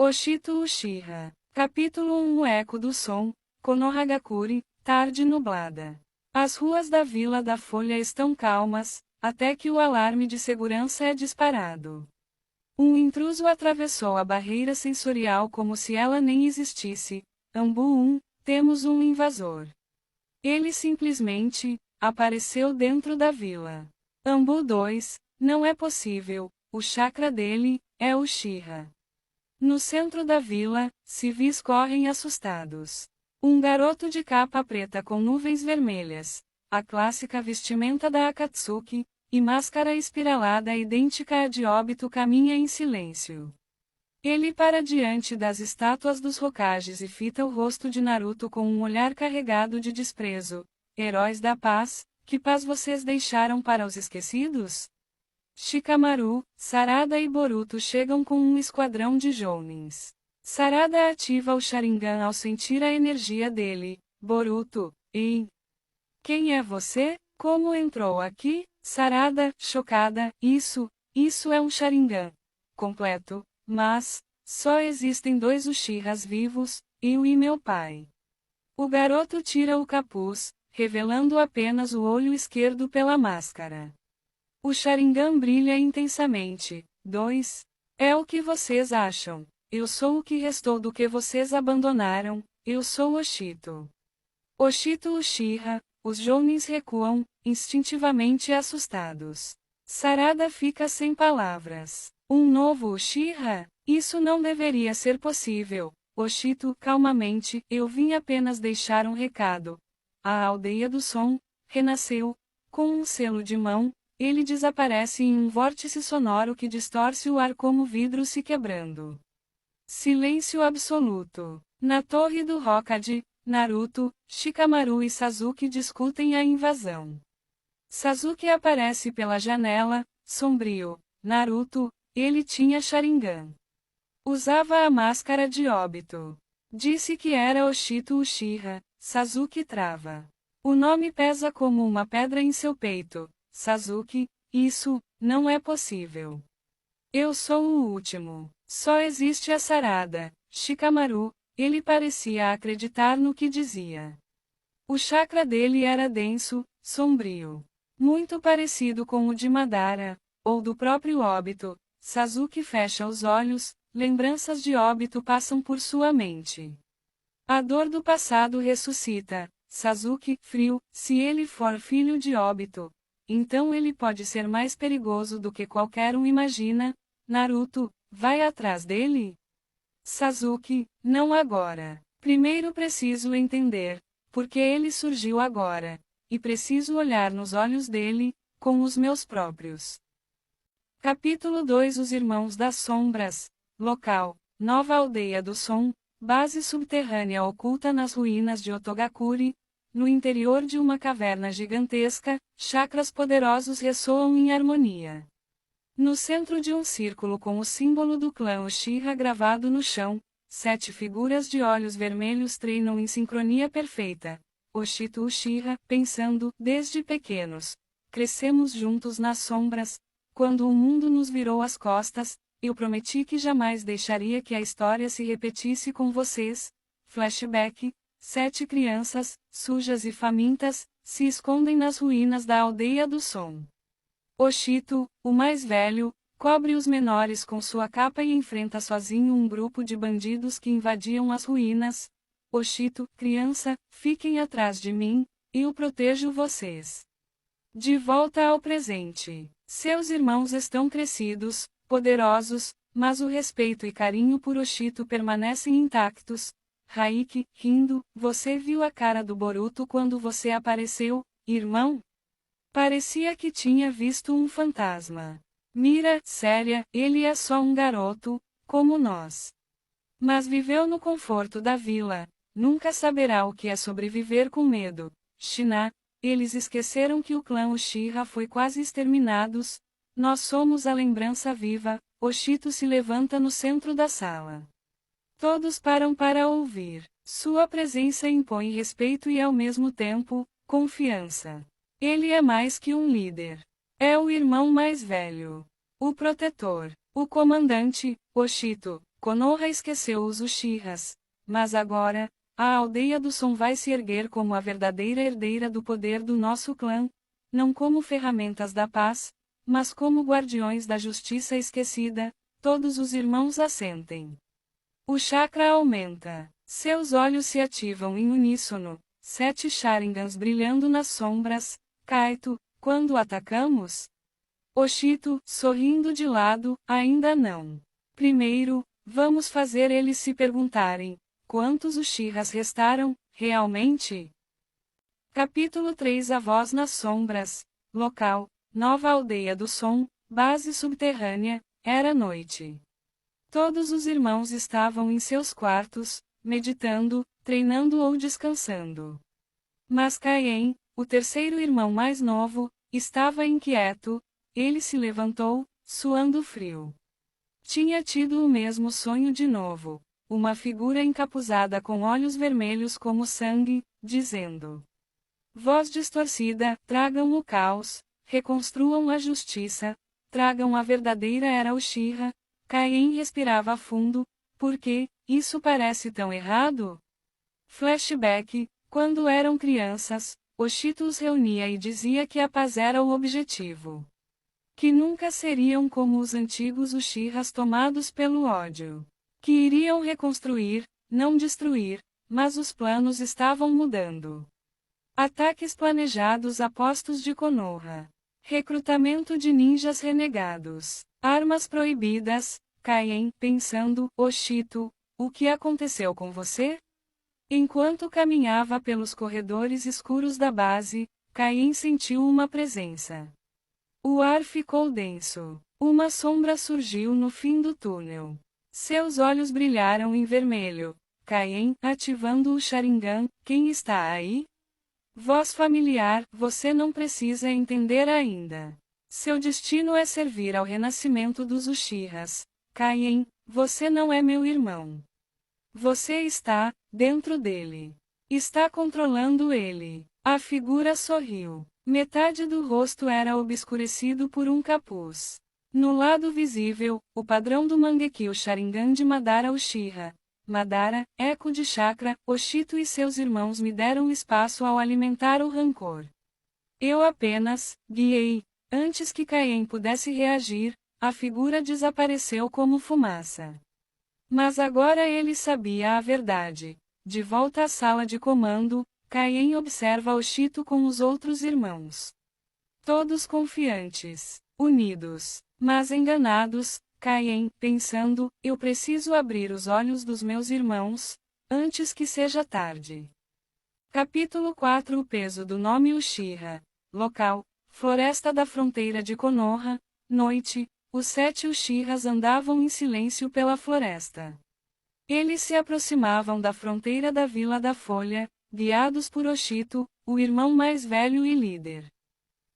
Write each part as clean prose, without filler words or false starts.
Oshito Uchiha. Capítulo 1. O eco do som, Konohagakure, tarde nublada. As ruas da Vila da Folha estão calmas, até que o alarme de segurança é disparado. Um intruso atravessou a barreira sensorial como se ela nem existisse. Ambu 1, temos um invasor. Ele simplesmente apareceu dentro da vila. Ambu 2, não é possível, o chakra dele é Uchiha. No centro da vila, civis correm assustados. Um garoto de capa preta com nuvens vermelhas, a clássica vestimenta da Akatsuki, e máscara espiralada idêntica à de Obito caminha em silêncio. Ele para diante das estátuas dos Hokages e fita o rosto de Naruto com um olhar carregado de desprezo. Heróis da paz, que paz vocês deixaram para os esquecidos? Shikamaru, Sarada e Boruto chegam com um esquadrão de jounins. Sarada ativa o Sharingan ao sentir a energia dele. Boruto, ei! Quem é você? Como entrou aqui? Sarada, chocada, isso é um Sharingan completo, mas só existem 2 Uchihas vivos, eu e meu pai. O garoto tira o capuz, revelando apenas o olho esquerdo pela máscara. O Sharingan brilha intensamente. 2. É o que vocês acham. Eu sou o que restou do que vocês abandonaram, eu sou Oshito. Oshito Uchiha, os jounins recuam, instintivamente assustados. Sarada fica sem palavras. Um novo Uchiha? Isso não deveria ser possível. Oshito, calmamente, eu vim apenas deixar um recado. A aldeia do som renasceu. Com um selo de mão, ele desaparece em um vórtice sonoro que distorce o ar como vidro se quebrando. Silêncio absoluto. Na torre do Hokage, Naruto, Shikamaru e Sasuke discutem a invasão. Sasuke aparece pela janela, sombrio. Naruto, ele tinha Sharingan. Usava a máscara de Obito. Disse que era Oshito Uchiha. Sasuke trava. O nome pesa como uma pedra em seu peito. Sasuke, isso não é possível. Eu sou o último. Só existe a Sarada. Shikamaru, ele parecia acreditar no que dizia. O chakra dele era denso, sombrio. Muito parecido com o de Madara, ou do próprio Obito. Sasuke fecha os olhos, lembranças de Obito passam por sua mente. A dor do passado ressuscita. Sasuke, frio, se ele for filho de Obito, então ele pode ser mais perigoso do que qualquer um imagina. Naruto, vai atrás dele? Sasuke, não agora. Primeiro preciso entender, porque ele surgiu agora, e preciso olhar nos olhos dele, com os meus próprios. Capítulo 2. Os Irmãos das Sombras. Local: Nova Aldeia do Som, base subterrânea oculta nas ruínas de Otogakure. No interior de uma caverna gigantesca, chakras poderosos ressoam em harmonia. No centro de um círculo com o símbolo do clã Uchiha gravado no chão, 7 figuras de olhos vermelhos treinam em sincronia perfeita. Oshito Uchiha, pensando, desde pequenos. Crescemos juntos nas sombras. Quando o mundo nos virou as costas, eu prometi que jamais deixaria que a história se repetisse com vocês. Flashback. 7 crianças, sujas e famintas, se escondem nas ruínas da aldeia do som. Oshito, o mais velho, cobre os menores com sua capa e enfrenta sozinho um grupo de bandidos que invadiam as ruínas. Oshito, criança, fiquem atrás de mim, eu protejo vocês. De volta ao presente. Seus irmãos estão crescidos, poderosos, mas o respeito e carinho por Oshito permanecem intactos. Raiki, rindo, você viu a cara do Boruto quando você apareceu, irmão? Parecia que tinha visto um fantasma. Mira, séria, ele é só um garoto, como nós. Mas viveu no conforto da vila, nunca saberá o que é sobreviver com medo. Shina, eles esqueceram que o clã Uchiha foi quase exterminados. Nós somos a lembrança viva. Oshito se levanta no centro da sala. Todos param para ouvir. Sua presença impõe respeito e ao mesmo tempo, confiança. Ele é mais que um líder. É o irmão mais velho. O protetor. O comandante, Oshito, Konoha esqueceu os Uchihas, mas agora, a aldeia do som vai se erguer como a verdadeira herdeira do poder do nosso clã, não como ferramentas da paz, mas como guardiões da justiça esquecida. Todos os irmãos assentem. O chakra aumenta. Seus olhos se ativam em uníssono. 7 Sharingans brilhando nas sombras. Kaito, quando atacamos? Oshito, sorrindo de lado, ainda não. Primeiro, vamos fazer eles se perguntarem: quantos Uchihas restaram, realmente? Capítulo 3 A Voz nas Sombras. Local: Nova Aldeia do Som, base subterrânea. Era noite. Todos os irmãos estavam em seus quartos, meditando, treinando ou descansando. Mas Kaien, o terceiro irmão mais novo, estava inquieto. Ele se levantou, suando frio. Tinha tido o mesmo sonho de novo. Uma figura encapuzada com olhos vermelhos como sangue, dizendo: voz distorcida, tragam o caos, reconstruam a justiça, tragam a verdadeira era Uchiha. Kaien respirava fundo. Por que isso parece tão errado? Flashback: quando eram crianças, Oshito os reunia e dizia que a paz era o objetivo. Que nunca seriam como os antigos Uchihas tomados pelo ódio. Que iriam reconstruir, não destruir, mas os planos estavam mudando. Ataques planejados a postos de Konoha. Recrutamento de ninjas renegados. Armas proibidas. Kaien, pensando: Oshito, o que aconteceu com você? Enquanto caminhava pelos corredores escuros da base, Kaien sentiu uma presença. O ar ficou denso. Uma sombra surgiu no fim do túnel. Seus olhos brilharam em vermelho. Kaien, ativando o Sharingan: quem está aí? Voz familiar: você não precisa entender ainda. Seu destino é servir ao renascimento dos Uchihas. Kaien, você não é meu irmão. Você está dentro dele. Está controlando ele. A figura sorriu. Metade do rosto era obscurecido por um capuz. No lado visível, o padrão do Mangekyo, o Sharingan de Madara Uchiha. Madara, eco de chakra. Oshito e seus irmãos me deram espaço ao alimentar o rancor. Eu apenas guiei. Antes que Kaien pudesse reagir, a figura desapareceu como fumaça. Mas agora ele sabia a verdade. De volta à sala de comando, Kaien observa Oshito com os outros irmãos. Todos confiantes, unidos, mas enganados. Kaien, pensando: eu preciso abrir os olhos dos meus irmãos, antes que seja tarde. Capítulo 4 O peso do nome Uchiha. Local: Floresta da fronteira de Konoha. Noite. Os 7 Uchihas andavam em silêncio pela floresta. Eles se aproximavam da fronteira da Vila da Folha, guiados por Oshito, o irmão mais velho e líder.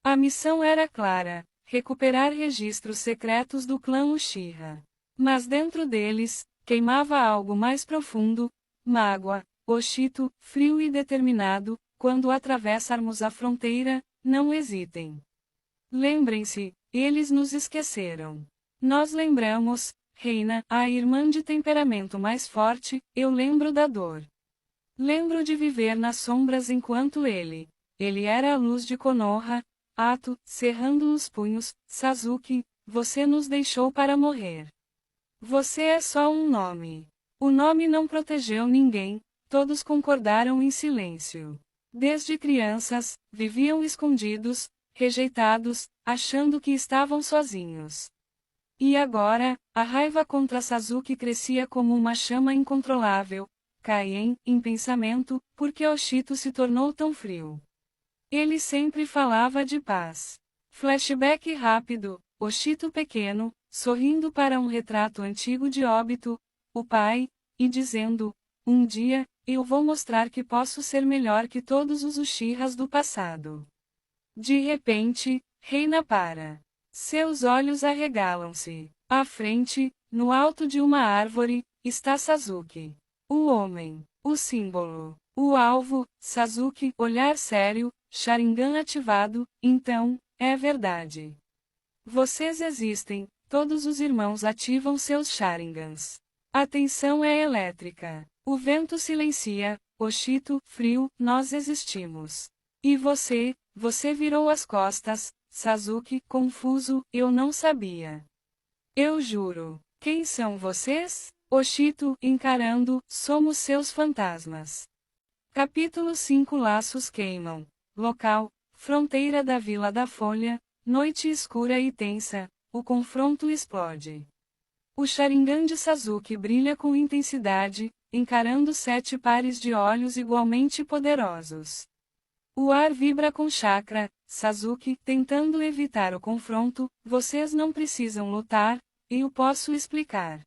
A missão era clara: recuperar registros secretos do clã Uchiha. Mas dentro deles, queimava algo mais profundo: mágoa. Oshito, frio e determinado: quando atravessarmos a fronteira, não hesitem. Lembrem-se, eles nos esqueceram. Nós lembramos. Reina, a irmã de temperamento mais forte, eu lembro da dor. Lembro de viver nas sombras enquanto ele era a luz de Konoha. Ato, cerrando os punhos: Sasuke, você nos deixou para morrer. Você é só um nome. O nome não protegeu ninguém. Todos concordaram em silêncio. Desde crianças, viviam escondidos, rejeitados, achando que estavam sozinhos. E agora, a raiva contra Sasuke crescia como uma chama incontrolável. Kaien, em pensamento: por que Oshito se tornou tão frio? Ele sempre falava de paz. Flashback rápido: Oshito pequeno, sorrindo para um retrato antigo de Obito, o pai, e dizendo: um dia, eu vou mostrar que posso ser melhor que todos os Uchihas do passado. De repente, Reina para. Seus olhos arregalam-se. À frente, no alto de uma árvore, está Sasuke. O homem, o símbolo, o alvo. Sasuke, olhar sério, Sharingan ativado. Então, é verdade. Vocês existem. Todos os irmãos ativam seus Sharingans. A tensão é elétrica. O vento silencia. Oshito, frio, nós existimos. E você virou as costas. Sasuke, confuso, eu não sabia. Eu juro. Quem são vocês? Oshito, encarando, somos seus fantasmas. Capítulo 5 Laços queimam. Local, fronteira da Vila da Folha, noite escura e tensa, o confronto explode. O Sharingan de Sasuke brilha com intensidade, encarando 7 pares de olhos igualmente poderosos. O ar vibra com chakra. Sasuke, tentando evitar o confronto, vocês não precisam lutar, eu posso explicar.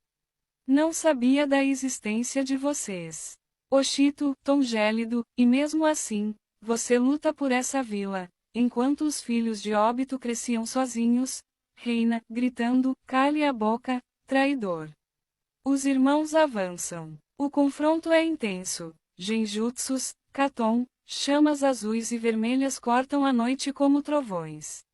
Não sabia da existência de vocês. Oshito, tom gélido, e mesmo assim, você luta por essa vila, enquanto os filhos de Obito cresciam sozinhos, Reina, gritando, cale a boca, traidor. Os irmãos avançam. O confronto é intenso. Genjutsus, Katon, chamas azuis e vermelhas cortam a noite como trovões.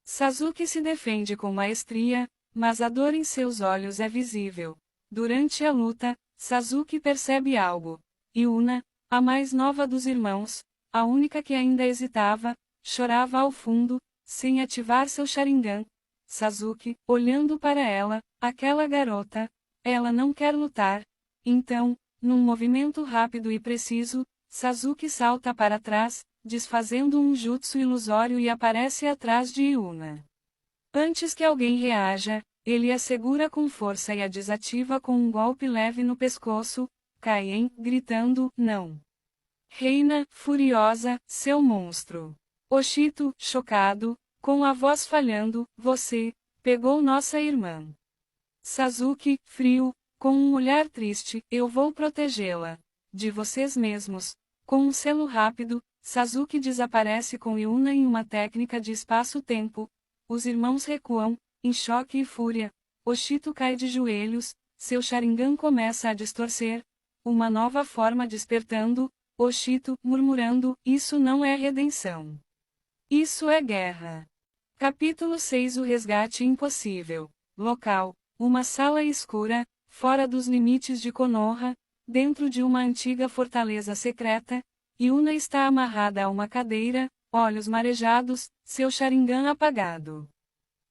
Sasuke se defende com maestria, mas a dor em seus olhos é visível. Durante a luta, Sasuke percebe algo. Yuna, a mais nova dos irmãos, a única que ainda hesitava, chorava ao fundo, sem ativar seu Sharingan. Sasuke, olhando para ela, aquela garota, ela não quer lutar. Então, num movimento rápido e preciso, Sasuke salta para trás, desfazendo um jutsu ilusório e aparece atrás de Yuna. Antes que alguém reaja, ele a segura com força e a desativa com um golpe leve no pescoço, Kaien, gritando, não. Reina, furiosa, seu monstro. Oshito, chocado, com a voz falhando, você, pegou nossa irmã. Sasuke, frio, com um olhar triste, eu vou protegê-la. De vocês mesmos. Com um selo rápido, Sasuke desaparece com Yuna em uma técnica de espaço-tempo. Os irmãos recuam, em choque e fúria. Oshito cai de joelhos, seu Sharingan começa a distorcer. Uma nova forma despertando, Oshito, murmurando, isso não é redenção. Isso é guerra. Capítulo 6 O resgate impossível. Local, uma sala escura, fora dos limites de Konoha, dentro de uma antiga fortaleza secreta, Yuna está amarrada a uma cadeira, olhos marejados, seu Sharingan apagado.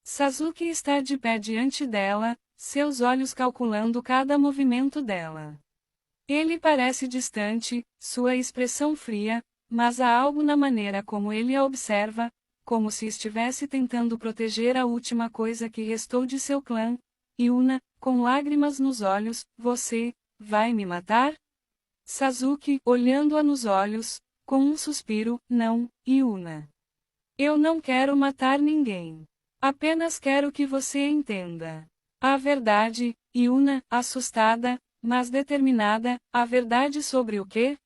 Sasuke está de pé diante dela, seus olhos calculando cada movimento dela. Ele parece distante, sua expressão fria, mas há algo na maneira como ele a observa, como se estivesse tentando proteger a última coisa que restou de seu clã. Yuna, com lágrimas nos olhos, você, vai me matar? Sasuke, olhando-a nos olhos, com um suspiro, não, Yuna. Eu não quero matar ninguém. Apenas quero que você entenda. A verdade, Yuna, assustada, mas determinada, a verdade sobre o quê?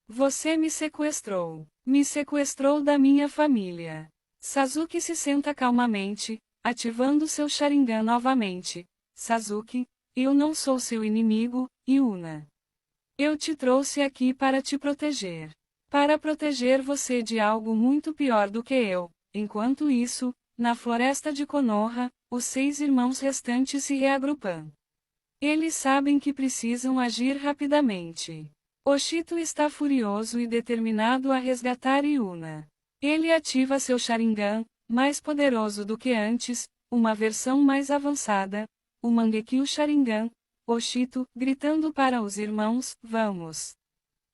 Você me sequestrou. Me sequestrou da minha família. Sasuke se senta calmamente, ativando seu Sharingan novamente. Sasuke, eu não sou seu inimigo, Yuna. Eu te trouxe aqui para te proteger. Para proteger você de algo muito pior do que eu. Enquanto isso, na floresta de Konoha, os 6 irmãos restantes se reagrupam. Eles sabem que precisam agir rapidamente. Oshito está furioso e determinado a resgatar Yuna. Ele ativa seu Sharingan, mais poderoso do que antes, uma versão mais avançada, o Mangekyo Sharingan. Oshito, gritando para os irmãos, vamos.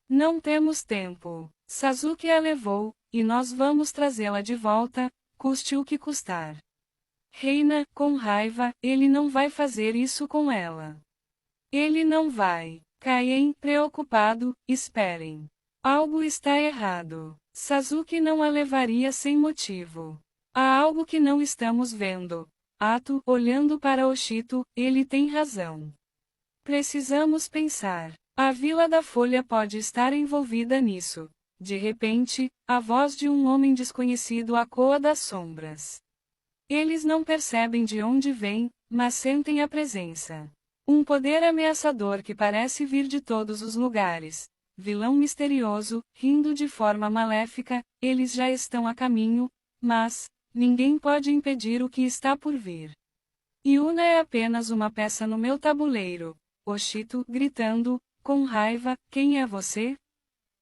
Não temos tempo. Sasuke a levou, e nós vamos trazê-la de volta, custe o que custar. Reina, com raiva, ele não vai fazer isso com ela. Ele não vai. Kaien, preocupado, esperem. Algo está errado. Sasuke não a levaria sem motivo. Há algo que não estamos vendo. Ato, olhando para Oshito, ele tem razão. Precisamos pensar. A Vila da Folha pode estar envolvida nisso. De repente, a voz de um homem desconhecido ecoa das sombras. Eles não percebem de onde vem, mas sentem a presença. Um poder ameaçador que parece vir de todos os lugares. Vilão misterioso, rindo de forma maléfica, eles já estão a caminho, mas ninguém pode impedir o que está por vir. Yuna é apenas uma peça no meu tabuleiro. Oshito, gritando, com raiva, quem é você?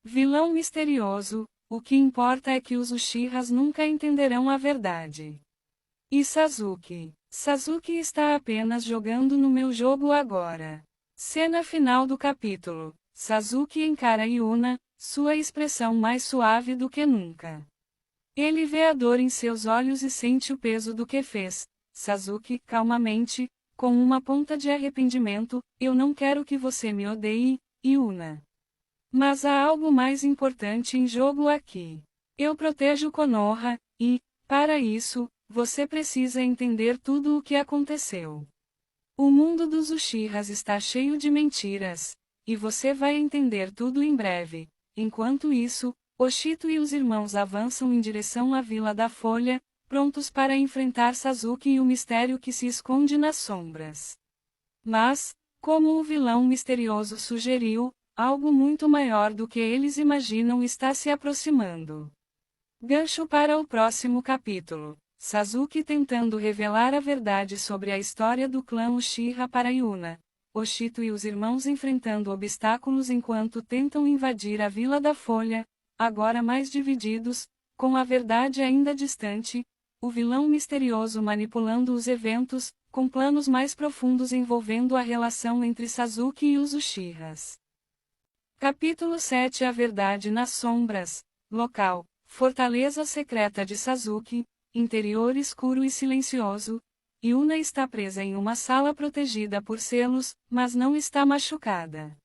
Vilão misterioso, o que importa é que os Uchihas nunca entenderão a verdade. E Sasuke? Sasuke está apenas jogando no meu jogo agora. Cena final do capítulo. Sasuke encara Yuna, sua expressão mais suave do que nunca. Ele vê a dor em seus olhos e sente o peso do que fez. Sasuke, calmamente, com uma ponta de arrependimento, eu não quero que você me odeie, Yuna. Mas há algo mais importante em jogo aqui. Eu protejo Konoha, e, para isso, você precisa entender tudo o que aconteceu. O mundo dos Uchihas está cheio de mentiras, e você vai entender tudo em breve. Enquanto isso, Oshito e os irmãos avançam em direção à Vila da Folha, prontos para enfrentar Sasuke e o mistério que se esconde nas sombras. Mas, como o vilão misterioso sugeriu, algo muito maior do que eles imaginam está se aproximando. Gancho para o próximo capítulo. Sasuke tentando revelar a verdade sobre a história do clã Uchiha para Yuna. Oshito e os irmãos enfrentando obstáculos enquanto tentam invadir a Vila da Folha, agora mais divididos, com a verdade ainda distante, o vilão misterioso manipulando os eventos, com planos mais profundos envolvendo a relação entre Sasuke e os Uchihas. Capítulo 7 A Verdade nas Sombras. Local: Fortaleza Secreta de Sasuke, interior escuro e silencioso. Yuna está presa em uma sala protegida por selos, mas não está machucada.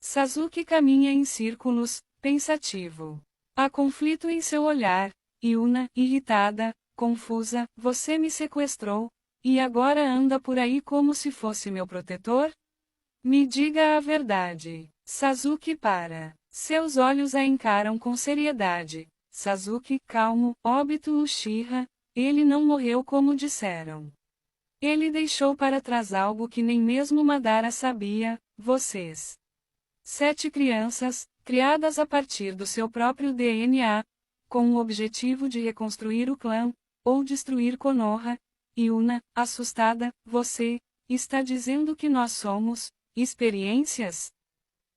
Sasuke caminha em círculos, pensativo. Há conflito em seu olhar. Yuna, irritada, confusa, você me sequestrou, e agora anda por aí como se fosse meu protetor? Me diga a verdade. Sasuke para. Seus olhos a encaram com seriedade. Sasuke, calmo, Obito Uchiha, ele não morreu como disseram. Ele deixou para trás algo que nem mesmo Madara sabia, vocês. 7 crianças, criadas a partir do seu próprio DNA, com o objetivo de reconstruir o clã, ou destruir Konoha. Yuna, assustada, você, está dizendo que nós somos, experiências?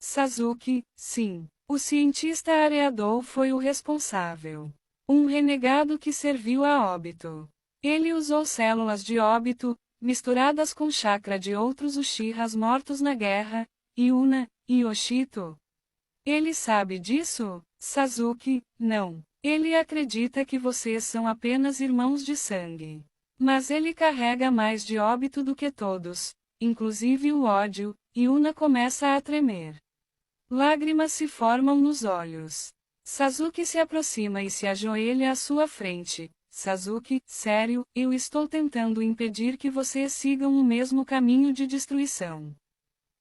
Sasuke, sim. O cientista areador foi o responsável. Um renegado que serviu a Obito. Ele usou células de Obito, misturadas com chakra de outros Uchihas mortos na guerra, Yuna, e Oshito. Ele sabe disso? Sasuke, não. Ele acredita que vocês são apenas irmãos de sangue. Mas ele carrega mais de Obito do que todos, inclusive o ódio. Yuna começa a tremer. Lágrimas se formam nos olhos. Sasuke se aproxima e se ajoelha à sua frente. Sasuke, sério, eu estou tentando impedir que vocês sigam o mesmo caminho de destruição.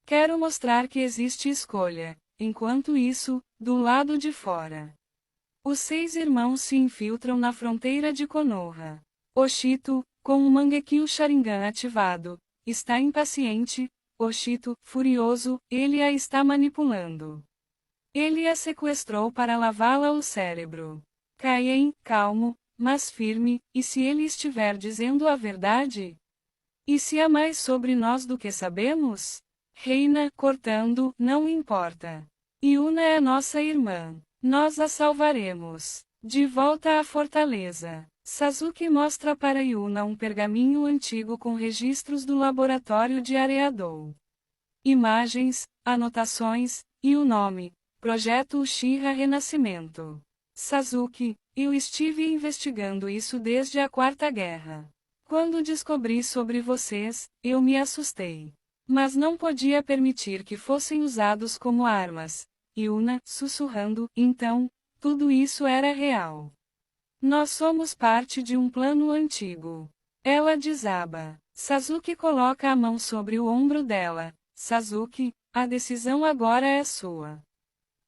Quero mostrar que existe escolha. Enquanto isso, do lado de fora, os 6 irmãos se infiltram na fronteira de Konoha. Oshito, com o Mangekyo Sharingan ativado, está impaciente. Oshito, furioso, ele a está manipulando. Ele a sequestrou para lavá-la o cérebro. Kaien, calmo, mas firme, e se ele estiver dizendo a verdade? E se há mais sobre nós do que sabemos? Reina, cortando, não importa. Yuna é nossa irmã. Nós a salvaremos. De volta à fortaleza. Sasuke mostra para Yuna um pergaminho antigo com registros do laboratório de Areadou. Imagens, anotações, e o nome: Projeto Uchiha Renascimento. Sasuke, eu estive investigando isso desde a Quarta Guerra. Quando descobri sobre vocês, eu me assustei. Mas não podia permitir que fossem usados como armas. Yuna, sussurrando, então, tudo isso era real. Nós somos parte de um plano antigo. Ela desaba. Sasuke coloca a mão sobre o ombro dela. Sasuke, a decisão agora é sua.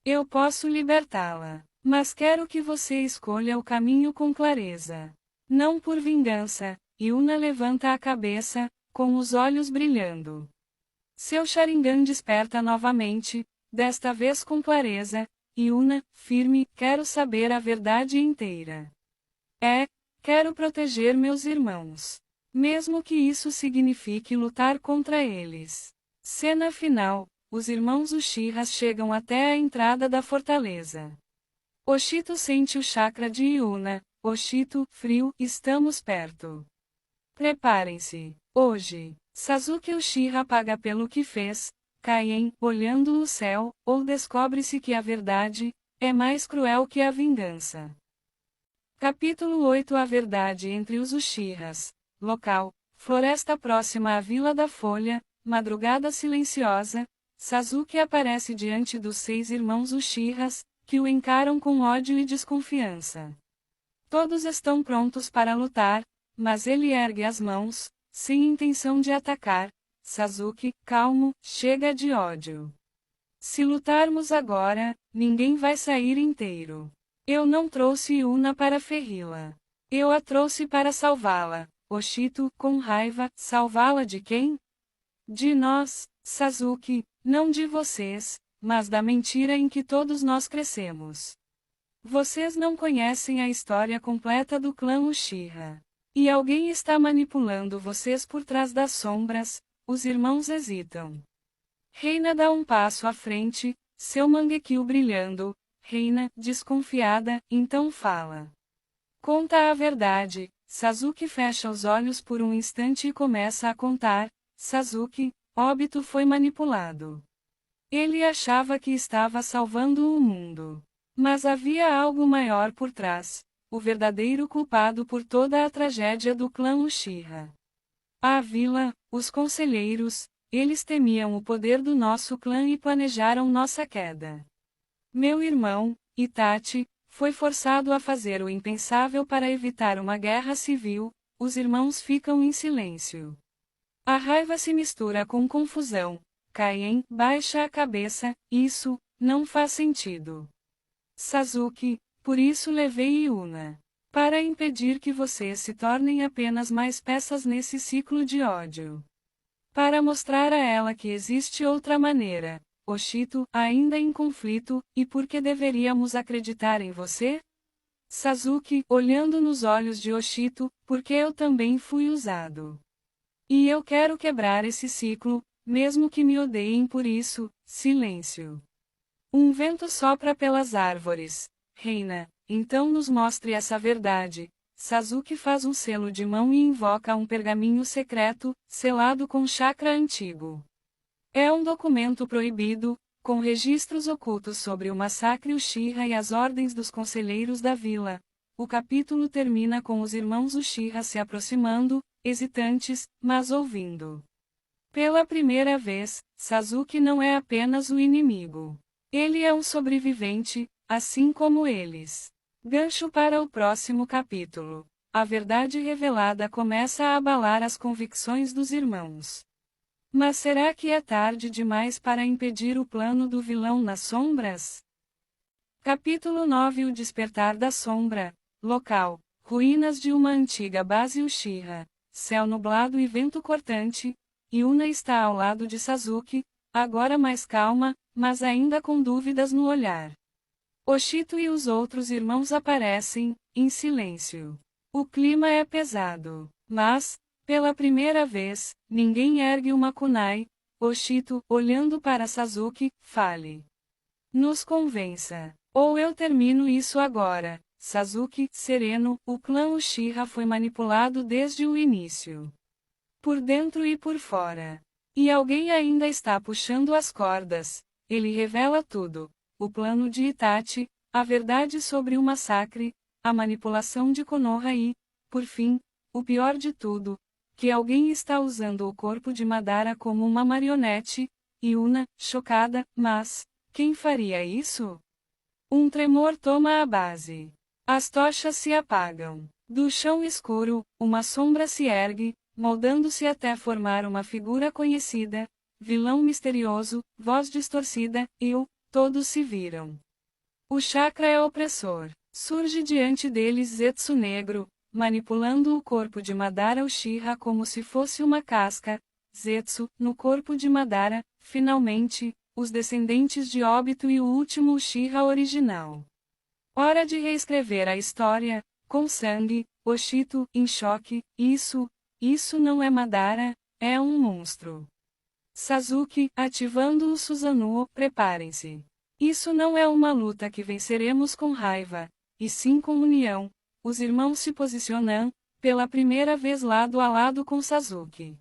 Eu posso libertá-la. Mas quero que você escolha o caminho com clareza. Não por vingança. Yuna levanta a cabeça, com os olhos brilhando. Seu Sharingan desperta novamente, desta vez com clareza. Yuna, firme, quero saber a verdade inteira. Quero proteger meus irmãos. Mesmo que isso signifique lutar contra eles. Cena final: os irmãos Uchihas chegam até a entrada da fortaleza. Oshito sente o chakra de Yuna. Oshito, frio, estamos perto. Preparem-se. Hoje, Sasuke Uchiha paga pelo que fez. Kaien, olhando o céu, ou descobre-se que a verdade é mais cruel que a vingança. Capítulo 8: A verdade entre os Uchihas. Local: floresta próxima à Vila da Folha. Madrugada silenciosa. Sasuke aparece diante dos 6 irmãos Uchihas, que o encaram com ódio e desconfiança. Todos estão prontos para lutar, mas ele ergue as mãos, sem intenção de atacar. Sasuke, calmo, chega de ódio. Se lutarmos agora, ninguém vai sair inteiro. Eu não trouxe Yuna para feri-la. Eu a trouxe para salvá-la. Oshito, com raiva, salvá-la de quem? De nós, Sasuke, não de vocês, mas da mentira em que todos nós crescemos. Vocês não conhecem a história completa do clã Uchiha. E alguém está manipulando vocês por trás das sombras. Os irmãos hesitam. Reina dá um passo à frente, seu Mangekyou brilhando. Reina, desconfiada, então fala. Conta a verdade. Sasuke fecha os olhos por um instante e começa a contar. Sasuke, Obito foi manipulado. Ele achava que estava salvando o mundo. Mas havia algo maior por trás. O verdadeiro culpado por toda a tragédia do clã Uchiha. A vila, os conselheiros, eles temiam o poder do nosso clã e planejaram nossa queda. Meu irmão, Itachi, foi forçado a fazer o impensável para evitar uma guerra civil. Os irmãos ficam em silêncio. A raiva se mistura com confusão. Kaien baixa a cabeça. Isso não faz sentido. Sasuke, por isso levei Yuna. Para impedir que vocês se tornem apenas mais peças nesse ciclo de ódio. Para mostrar a ela que existe outra maneira. Oshito, ainda em conflito, e por que deveríamos acreditar em você? Sasuke, olhando nos olhos de Oshito, porque eu também fui usado. E eu quero quebrar esse ciclo, mesmo que me odeiem por isso. Silêncio. Um vento sopra pelas árvores. Reina, então nos mostre essa verdade. Sasuke faz um selo de mão e invoca um pergaminho secreto, selado com chakra antigo. É um documento proibido, com registros ocultos sobre o massacre Uchiha e as ordens dos conselheiros da vila. O capítulo termina com os irmãos Uchiha se aproximando, hesitantes, mas ouvindo. Pela primeira vez, Sasuke não é apenas o inimigo. Ele é um sobrevivente, assim como eles. Gancho para o próximo capítulo. A verdade revelada começa a abalar as convicções dos irmãos. Mas será que é tarde demais para impedir o plano do vilão nas sombras? Capítulo 9: O despertar da sombra. Local: ruínas de uma antiga base Uchiha. Céu nublado e vento cortante. Yuna está ao lado de Sasuke, agora mais calma, mas ainda com dúvidas no olhar. Oshito e os outros irmãos aparecem, em silêncio. O clima é pesado, mas, pela primeira vez, ninguém ergue uma kunai. Oshito, olhando para Sasuke, fale. Nos convença. Ou eu termino isso agora. Sasuke, sereno, o clã Uchiha foi manipulado desde o início. Por dentro e por fora. E alguém ainda está puxando as cordas. Ele revela tudo. O plano de Itachi, a verdade sobre o massacre, a manipulação de Konoha e, por fim, o pior de tudo, que alguém está usando o corpo de Madara como uma marionete. Yuna, chocada, mas, quem faria isso? Um tremor toma a base. As tochas se apagam. Do chão escuro, uma sombra se ergue, moldando-se até formar uma figura conhecida, vilão misterioso, voz distorcida, todos se viram. O chakra é opressor. Surge diante deles Zetsu negro, manipulando o corpo de Madara Uchiha como se fosse uma casca. Zetsu, no corpo de Madara, finalmente, os descendentes de Obito e o último Uchiha original. Hora de reescrever a história, com sangue. Oshito, em choque, isso não é Madara, é um monstro. Sasuke, ativando o Susanoo, preparem-se. Isso não é uma luta que venceremos com raiva, e sim com união. Os irmãos se posicionam, pela primeira vez lado a lado com Sasuke.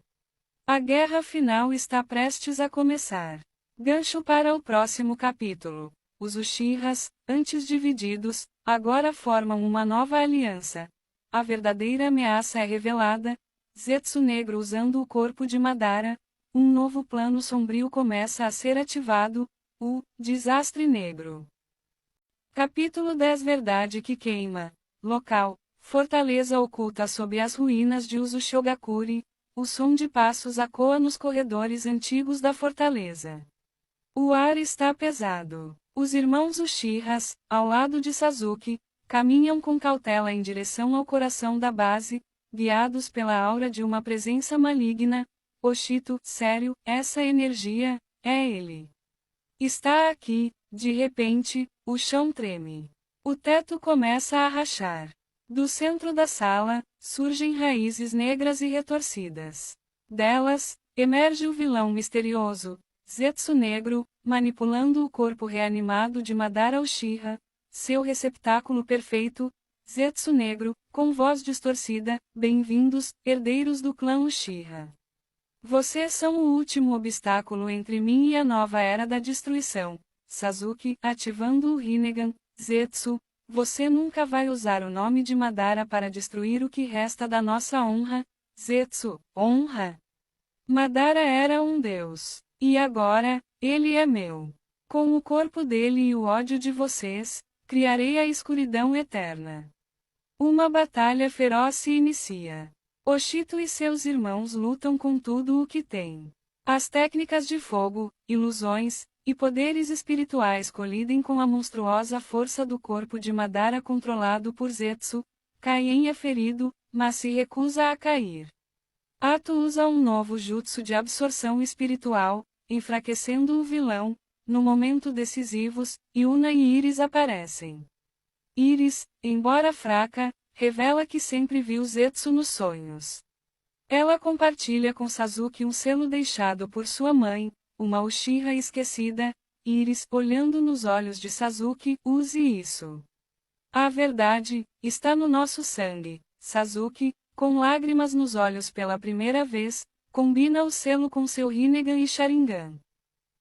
A guerra final está prestes a começar. Gancho para o próximo capítulo. Os Uchihas, antes divididos, agora formam uma nova aliança. A verdadeira ameaça é revelada. Zetsu Negro usando o corpo de Madara. Um novo plano sombrio começa a ser ativado. O Desastre Negro. Capítulo 10 Verdade que queima. Local: fortaleza oculta sob as ruínas de Uzushogakure. O som de passos ecoa nos corredores antigos da fortaleza. O ar está pesado. Os irmãos Uchihas, ao lado de Sasuke, caminham com cautela em direção ao coração da base, guiados pela aura de uma presença maligna. Oshito, sério, essa energia, é ele. Está aqui. De repente, o chão treme. O teto começa a rachar. Do centro da sala, surgem raízes negras e retorcidas. Delas, emerge o vilão misterioso, Zetsu Negro, manipulando o corpo reanimado de Madara Uchiha, seu receptáculo perfeito. Zetsu Negro, com voz distorcida, bem-vindos, herdeiros do clã Uchiha. Vocês são o último obstáculo entre mim e a nova era da destruição. Sasuke, ativando o Rinnegan. Zetsu, você nunca vai usar o nome de Madara para destruir o que resta da nossa honra. Zetsu, honra? Madara era um deus. E agora, ele é meu. Com o corpo dele e o ódio de vocês, criarei a escuridão eterna. Uma batalha feroz se inicia. Oshito e seus irmãos lutam com tudo o que têm. As técnicas de fogo, ilusões e poderes espirituais colidem com a monstruosa força do corpo de Madara controlado por Zetsu. Kaien é ferido, mas se recusa a cair. Ato usa um novo jutsu de absorção espiritual, enfraquecendo o vilão. No momento decisivos, Yuna e Iris aparecem. Iris, embora fraca, revela que sempre viu Zetsu nos sonhos. Ela compartilha com Sasuke um selo deixado por sua mãe, uma Uchiha esquecida. Iris, olhando nos olhos de Sasuke, use isso. A verdade está no nosso sangue. Sasuke, com lágrimas nos olhos pela primeira vez, combina o selo com seu Rinnegan e Sharingan.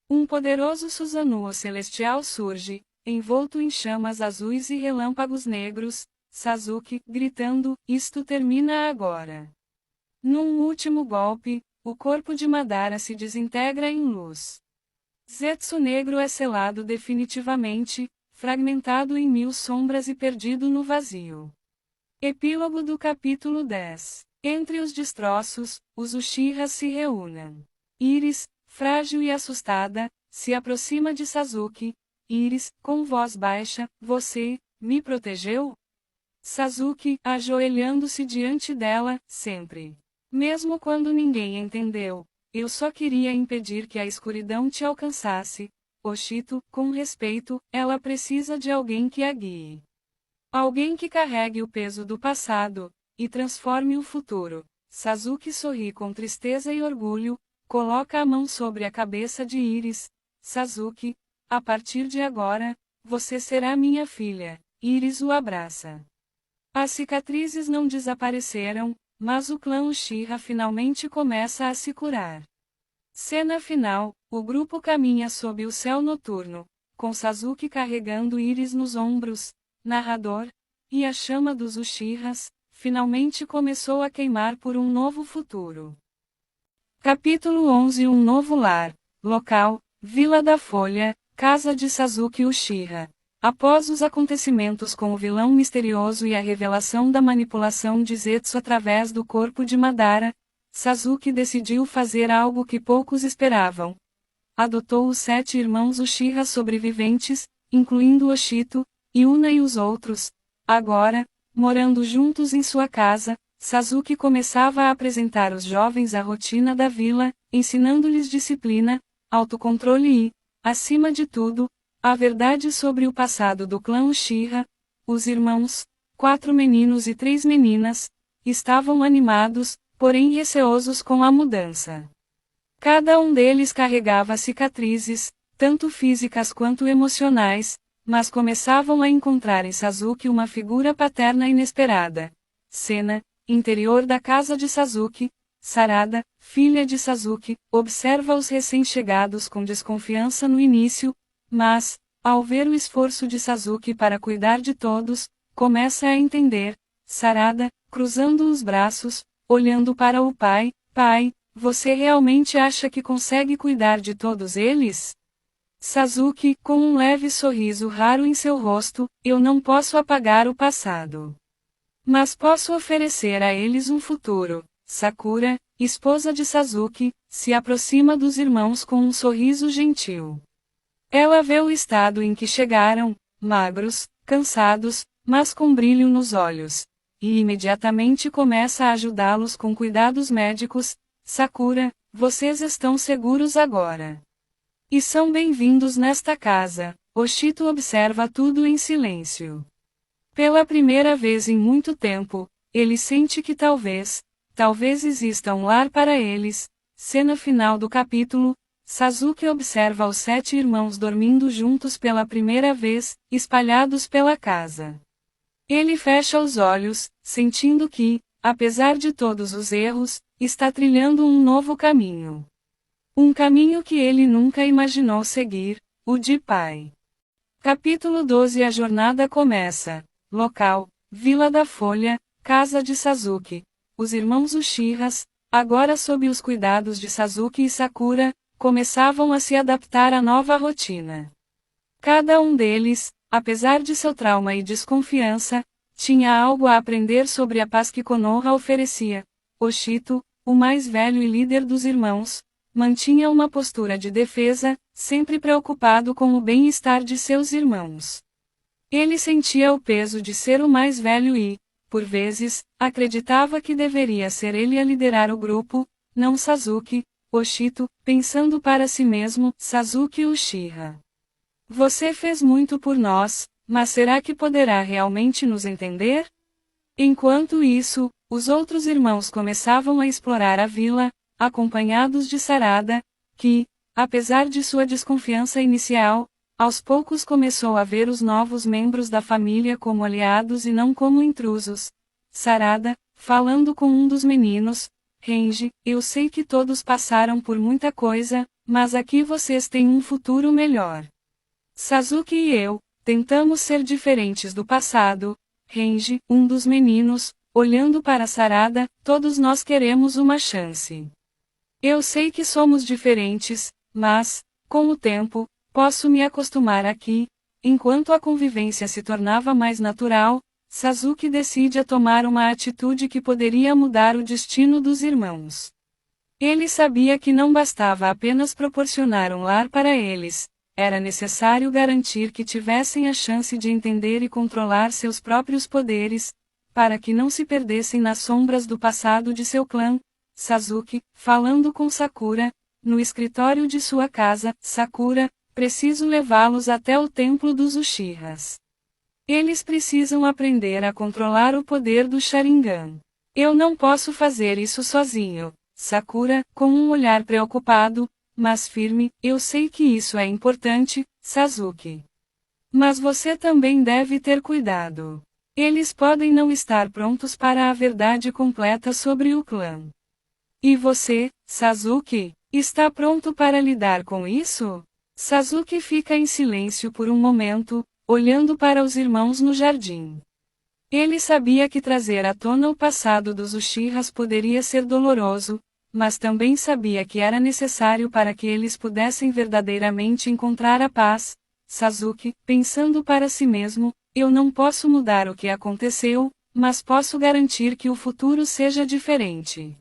Um poderoso Susanoo celestial surge, envolto em chamas azuis e relâmpagos negros. Sasuke, gritando, isto termina agora. Num último golpe, o corpo de Madara se desintegra em luz. Zetsu Negro é selado definitivamente, fragmentado em mil sombras e perdido no vazio. Epílogo do capítulo 10. Entre os destroços, os Uchihas se reúnem. Iris, frágil e assustada, se aproxima de Sasuke. Iris, com voz baixa, você me protegeu? Sasuke, ajoelhando-se diante dela, sempre. Mesmo quando ninguém entendeu, eu só queria impedir que a escuridão te alcançasse. Oshito, com respeito, ela precisa de alguém que a guie. Alguém que carregue o peso do passado e transforme o futuro. Sasuke sorri com tristeza e orgulho, coloca a mão sobre a cabeça de Iris. Sasuke, a partir de agora, você será minha filha. Iris o abraça. As cicatrizes não desapareceram, mas o clã Uchiha finalmente começa a se curar. Cena final: o grupo caminha sob o céu noturno, com Sasuke carregando Iris nos ombros. Narrador: e a chama dos Uchihas finalmente começou a queimar por um novo futuro. Capítulo 11 Um novo lar. Local: Vila da Folha, casa de Sasuke Uchiha. Após os acontecimentos com o vilão misterioso e a revelação da manipulação de Zetsu através do corpo de Madara, Sasuke decidiu fazer algo que poucos esperavam. Adotou os 7 irmãos Uchiha sobreviventes, incluindo Oshito, Yuna e os outros. Agora, morando juntos em sua casa, Sasuke começava a apresentar os jovens a rotina da vila, ensinando-lhes disciplina, autocontrole e, acima de tudo, a verdade sobre o passado do clã Uchiha. Os irmãos, 4 meninos e 3 meninas, estavam animados, porém receosos com a mudança. Cada um deles carregava cicatrizes, tanto físicas quanto emocionais, mas começavam a encontrar em Sasuke uma figura paterna inesperada. Cena: interior da casa de Sasuke. Sarada, filha de Sasuke, observa os recém-chegados com desconfiança no início, mas, ao ver o esforço de Sasuke para cuidar de todos, começa a entender. Sarada, cruzando os braços, olhando para o pai: pai, você realmente acha que consegue cuidar de todos eles? Sasuke, com um leve sorriso raro em seu rosto: eu não posso apagar o passado. Mas posso oferecer a eles um futuro. Sakura, esposa de Sasuke, se aproxima dos irmãos com um sorriso gentil. Ela vê o estado em que chegaram, magros, cansados, mas com brilho nos olhos, e imediatamente começa a ajudá-los com cuidados médicos. Sakura, vocês estão seguros agora. E são bem-vindos nesta casa. Oshito observa tudo em silêncio. Pela primeira vez em muito tempo, ele sente que talvez exista um lar para eles. Cena final do capítulo. Sasuke observa os 7 irmãos dormindo juntos pela primeira vez, espalhados pela casa. Ele fecha os olhos, sentindo que, apesar de todos os erros, está trilhando um novo caminho. Um caminho que ele nunca imaginou seguir, o de pai. Capítulo 12. A jornada começa. Local: Vila da Folha, casa de Sasuke. Os irmãos Uchihas, agora sob os cuidados de Sasuke e Sakura, começavam a se adaptar à nova rotina. Cada um deles, apesar de seu trauma e desconfiança, tinha algo a aprender sobre a paz que Konoha oferecia. Oshito, o mais velho e líder dos irmãos, mantinha uma postura de defesa, sempre preocupado com o bem-estar de seus irmãos. Ele sentia o peso de ser o mais velho e, por vezes, acreditava que deveria ser ele a liderar o grupo, não Sasuke. Oshito, pensando para si mesmo: Sasuke Uchiha. Você fez muito por nós, mas será que poderá realmente nos entender? Enquanto isso, os outros irmãos começavam a explorar a vila, acompanhados de Sarada, que, apesar de sua desconfiança inicial, aos poucos começou a ver os novos membros da família como aliados e não como intrusos. Sarada, falando com um dos meninos: Renji, eu sei que todos passaram por muita coisa, mas aqui vocês têm um futuro melhor. Sasuke e eu tentamos ser diferentes do passado. Renji, um dos meninos, olhando para Sarada: todos nós queremos uma chance. Eu sei que somos diferentes, mas, com o tempo, posso me acostumar aqui. Enquanto a convivência se tornava mais natural, Sasuke decide a tomar uma atitude que poderia mudar o destino dos irmãos. Ele sabia que não bastava apenas proporcionar um lar para eles, era necessário garantir que tivessem a chance de entender e controlar seus próprios poderes, para que não se perdessem nas sombras do passado de seu clã. Sasuke, falando com Sakura, no escritório de sua casa: Sakura, preciso levá-los até o templo dos Uchihas. Eles precisam aprender a controlar o poder do Sharingan. Eu não posso fazer isso sozinho. Sakura, com um olhar preocupado, mas firme: eu sei que isso é importante, Sasuke. Mas você também deve ter cuidado. Eles podem não estar prontos para a verdade completa sobre o clã. E você, Sasuke, está pronto para lidar com isso? Sasuke fica em silêncio por um momento, olhando para os irmãos no jardim. Ele sabia que trazer à tona o passado dos Uchihas poderia ser doloroso, mas também sabia que era necessário para que eles pudessem verdadeiramente encontrar a paz. Sasuke, pensando para si mesmo: eu não posso mudar o que aconteceu, mas posso garantir que o futuro seja diferente.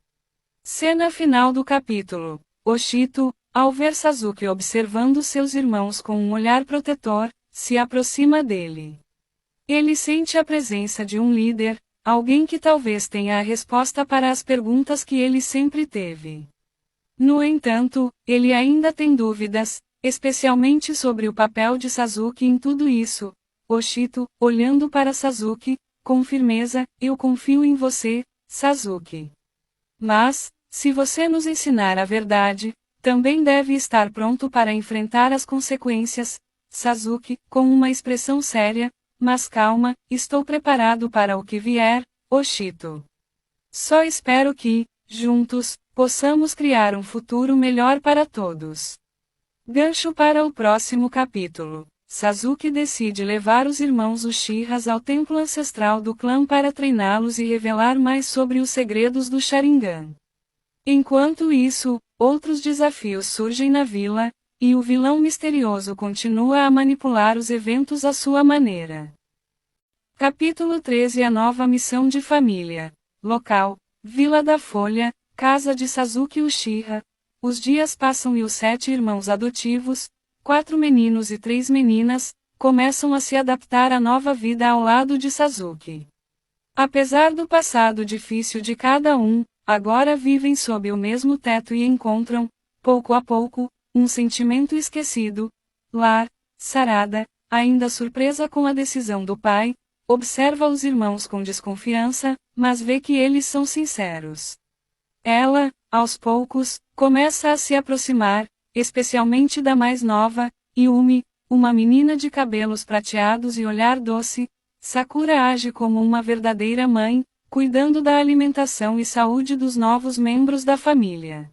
Cena final do capítulo. Oshito, ao ver Sasuke observando seus irmãos com um olhar protetor, se aproxima dele. Ele sente a presença de um líder, alguém que talvez tenha a resposta para as perguntas que ele sempre teve. No entanto, ele ainda tem dúvidas, especialmente sobre o papel de Sasuke em tudo isso. Oshito, olhando para Sasuke, com firmeza: eu confio em você, Sasuke. Mas, se você nos ensinar a verdade, também deve estar pronto para enfrentar as consequências. Sasuke, com uma expressão séria, mas calma, estou preparado para o que vier, Oshito. Só espero que, juntos, possamos criar um futuro melhor para todos. Gancho para o próximo capítulo. Sasuke decide levar os irmãos Uchihas ao templo ancestral do clã para treiná-los e revelar mais sobre os segredos do Sharingan. Enquanto isso, outros desafios surgem na vila, e o vilão misterioso continua a manipular os eventos à sua maneira. Capítulo 13 A nova missão de família. Local: Vila da Folha, casa de Sasuke Uchiha. Os dias passam e os 7 irmãos adotivos, 4 meninos e 3 meninas, começam a se adaptar à nova vida ao lado de Sasuke. Apesar do passado difícil de cada um, agora vivem sob o mesmo teto e encontram, pouco a pouco, um sentimento esquecido. Lar, Sarada, ainda surpresa com a decisão do pai, observa os irmãos com desconfiança, mas vê que eles são sinceros. Ela, aos poucos, começa a se aproximar, especialmente da mais nova, Yumi, uma menina de cabelos prateados e olhar doce. Sakura age como uma verdadeira mãe, cuidando da alimentação e saúde dos novos membros da família.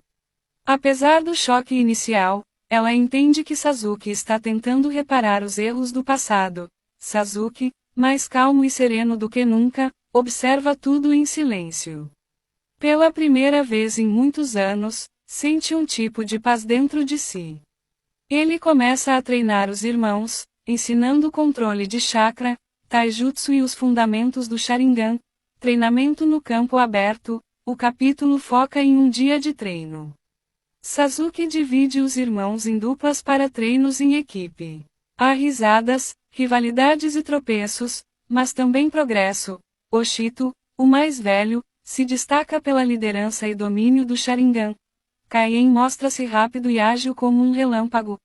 Apesar do choque inicial, ela entende que Sasuke está tentando reparar os erros do passado. Sasuke, mais calmo e sereno do que nunca, observa tudo em silêncio. Pela primeira vez em muitos anos, sente um tipo de paz dentro de si. Ele começa a treinar os irmãos, ensinando o controle de chakra, taijutsu e os fundamentos do Sharingan. Treinamento no campo aberto. O capítulo foca em um dia de treino. Sasuke divide os irmãos em duplas para treinos em equipe. Há risadas, rivalidades e tropeços, mas também progresso. Oshito, o mais velho, se destaca pela liderança e domínio do Sharingan. Kaien mostra-se rápido e ágil como um relâmpago.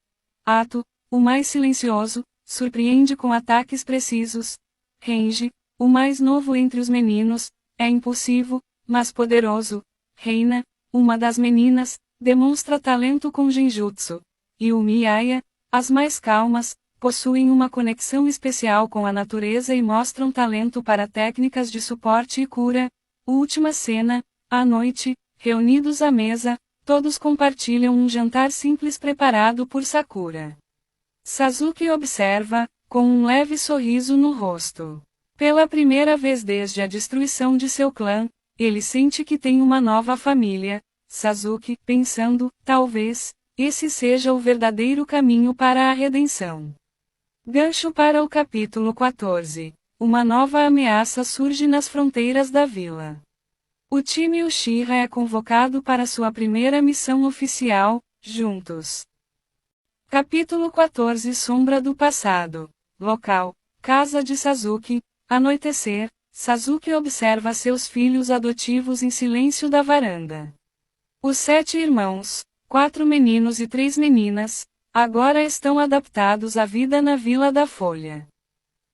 Ato, o mais silencioso, surpreende com ataques precisos. Renji, o mais novo entre os meninos, é impulsivo, mas poderoso. Reina, uma das meninas, demonstra talento com genjutsu. Yumi e Aya, as mais calmas, possuem uma conexão especial com a natureza e mostram talento para técnicas de suporte e cura. Última cena, à noite, reunidos à mesa, todos compartilham um jantar simples preparado por Sakura. Sasuke observa, com um leve sorriso no rosto. Pela primeira vez desde a destruição de seu clã, ele sente que tem uma nova família. Sasuke, pensando, talvez, esse seja o verdadeiro caminho para a redenção. Gancho para o capítulo 14. Uma nova ameaça surge nas fronteiras da vila. O time Uchiha é convocado para sua primeira missão oficial, juntos. Capítulo 14 Sombra do passado. Local: Casa de Sasuke. Anoitecer, Sasuke observa seus filhos adotivos em silêncio da varanda. Os 7 irmãos, 4 meninos e 3 meninas, agora estão adaptados à vida na Vila da Folha.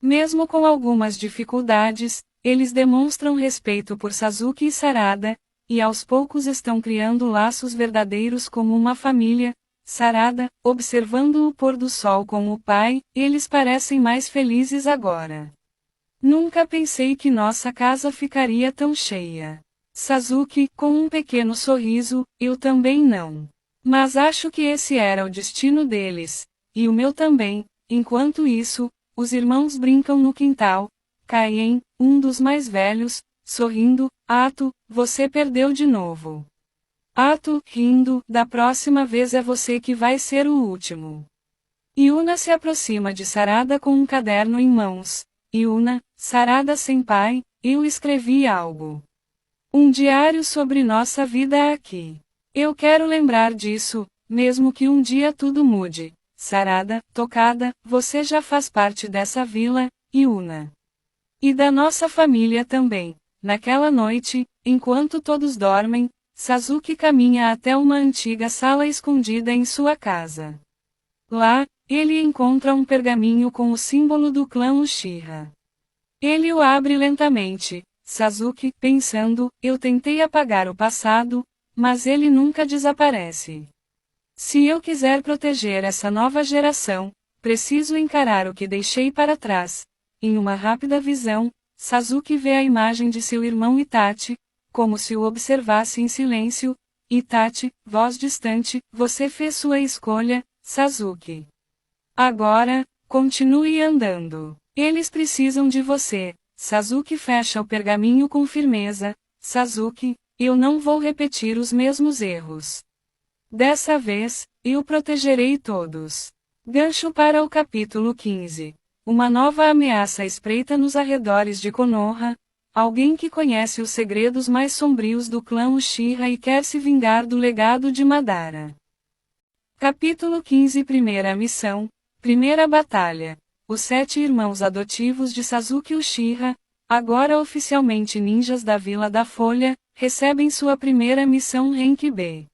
Mesmo com algumas dificuldades, eles demonstram respeito por Sasuke e Sarada, e aos poucos estão criando laços verdadeiros como uma família. Sarada, observando o pôr do sol com o pai, eles parecem mais felizes agora. Nunca pensei que nossa casa ficaria tão cheia. Sasuke, com um pequeno sorriso, eu também não. Mas acho que esse era o destino deles, e o meu também. Enquanto isso, os irmãos brincam no quintal. Kaien, um dos mais velhos, sorrindo, Ato, você perdeu de novo. Ato, rindo, da próxima vez é você que vai ser o último. Yuna se aproxima de Sarada com um caderno em mãos. Yuna, Sarada senpai, eu escrevi algo. Um diário sobre nossa vida aqui. Eu quero lembrar disso, mesmo que um dia tudo mude. Sarada, tocada, você já faz parte dessa vila, Yuna. E da nossa família também. Naquela noite, enquanto todos dormem, Sasuke caminha até uma antiga sala escondida em sua casa. Lá, ele encontra um pergaminho com o símbolo do clã Uchiha. Ele o abre lentamente. Sasuke, pensando, eu tentei apagar o passado, mas ele nunca desaparece. Se eu quiser proteger essa nova geração, preciso encarar o que deixei para trás. Em uma rápida visão, Sasuke vê a imagem de seu irmão Itachi, como se o observasse em silêncio. Itachi, voz distante, você fez sua escolha, Sasuke. Agora, continue andando. Eles precisam de você. Sasuke fecha o pergaminho com firmeza. Sasuke, eu não vou repetir os mesmos erros. Dessa vez, eu protegerei todos. Gancho para o capítulo 15. Uma nova ameaça espreita nos arredores de Konoha. Alguém que conhece os segredos mais sombrios do clã Uchiha e quer se vingar do legado de Madara. Capítulo 15. Primeira missão. Primeira batalha. Os 7 irmãos adotivos de Sasuke Uchiha, agora oficialmente ninjas da Vila da Folha, recebem sua primeira missão Rank B.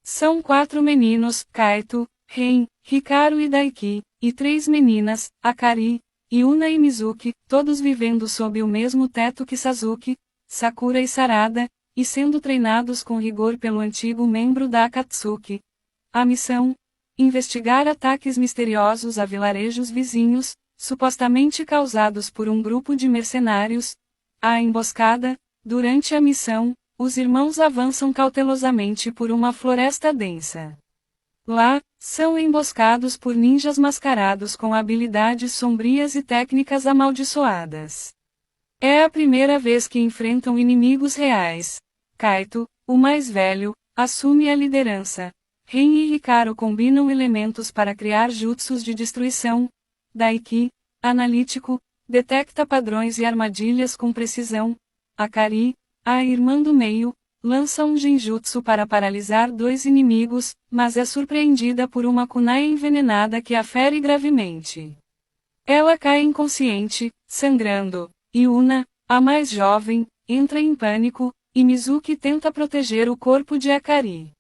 São 4 meninos, Kaito, Ren, Hikaru e Daiki, e 3 meninas, Akari, Yuna e Mizuki, todos vivendo sob o mesmo teto que Sasuke, Sakura e Sarada, e sendo treinados com rigor pelo antigo membro da Akatsuki. A missão: investigar ataques misteriosos a vilarejos vizinhos, supostamente causados por um grupo de mercenários. A emboscada: durante a missão, os irmãos avançam cautelosamente por uma floresta densa. Lá, são emboscados por ninjas mascarados com habilidades sombrias e técnicas amaldiçoadas. É a primeira vez que enfrentam inimigos reais. Kaito, o mais velho, assume a liderança. Ren e Hikaru combinam elementos para criar jutsus de destruição. Daiki, analítico, detecta padrões e armadilhas com precisão. Akari, a irmã do meio, lança um genjutsu para paralisar 2 inimigos, mas é surpreendida por uma kunai envenenada que a fere gravemente. Ela cai inconsciente, sangrando. Yuna, a mais jovem, entra em pânico, e Mizuki tenta proteger o corpo de Akari.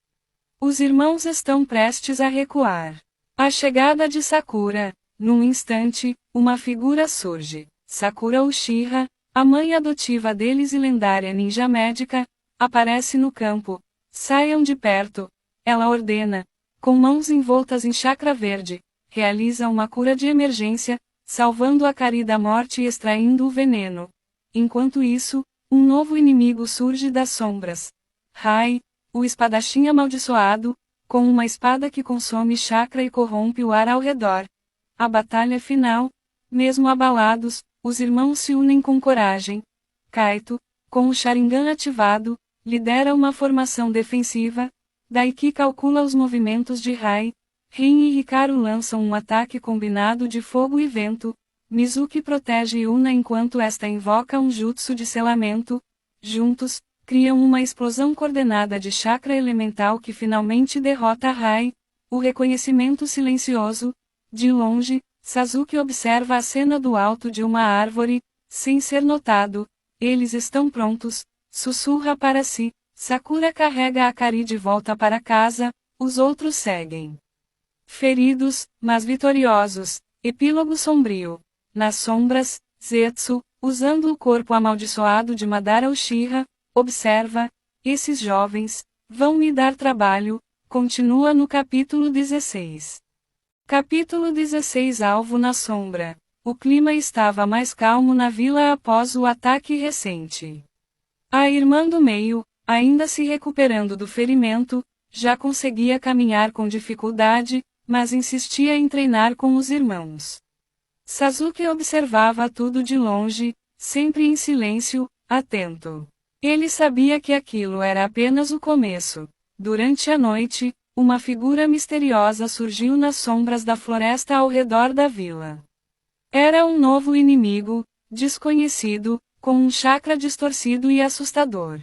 Os irmãos estão prestes a recuar. A chegada de Sakura. Num instante, uma figura surge. Sakura Uchiha, a mãe adotiva deles e lendária ninja médica, aparece no campo. Saiam de perto. Ela ordena. Com mãos envoltas em chakra verde, realiza uma cura de emergência, salvando Akari da morte e extraindo o veneno. Enquanto isso, um novo inimigo surge das sombras. Rai, o espadachim amaldiçoado, com uma espada que consome chakra e corrompe o ar ao redor. A batalha final. Mesmo abalados, os irmãos se unem com coragem. Kaito, com o Sharingan ativado, lidera uma formação defensiva. Daiki calcula os movimentos de Rai. Ren e Hikaru lançam um ataque combinado de fogo e vento. Mizuki protege Yuna enquanto esta invoca um jutsu de selamento. Juntos, criam uma explosão coordenada de chakra elemental que finalmente derrota Rai. O reconhecimento silencioso. De longe, Sasuke observa a cena do alto de uma árvore, sem ser notado. Eles estão prontos, sussurra para si. Sakura carrega Akari de volta para casa, os outros seguem. Feridos, mas vitoriosos. Epílogo sombrio. Nas sombras, Zetsu, usando o corpo amaldiçoado de Madara Uchiha, observa: esses jovens vão me dar trabalho. Continua no capítulo 16. Capítulo 16. Alvo na sombra. O clima estava mais calmo na vila após o ataque recente. A irmã do meio, ainda se recuperando do ferimento, já conseguia caminhar com dificuldade, mas insistia em treinar com os irmãos. Sasuke observava tudo de longe, sempre em silêncio, atento. Ele sabia que aquilo era apenas o começo. Durante a noite, uma figura misteriosa surgiu nas sombras da floresta ao redor da vila. Era um novo inimigo, desconhecido, com um chakra distorcido e assustador.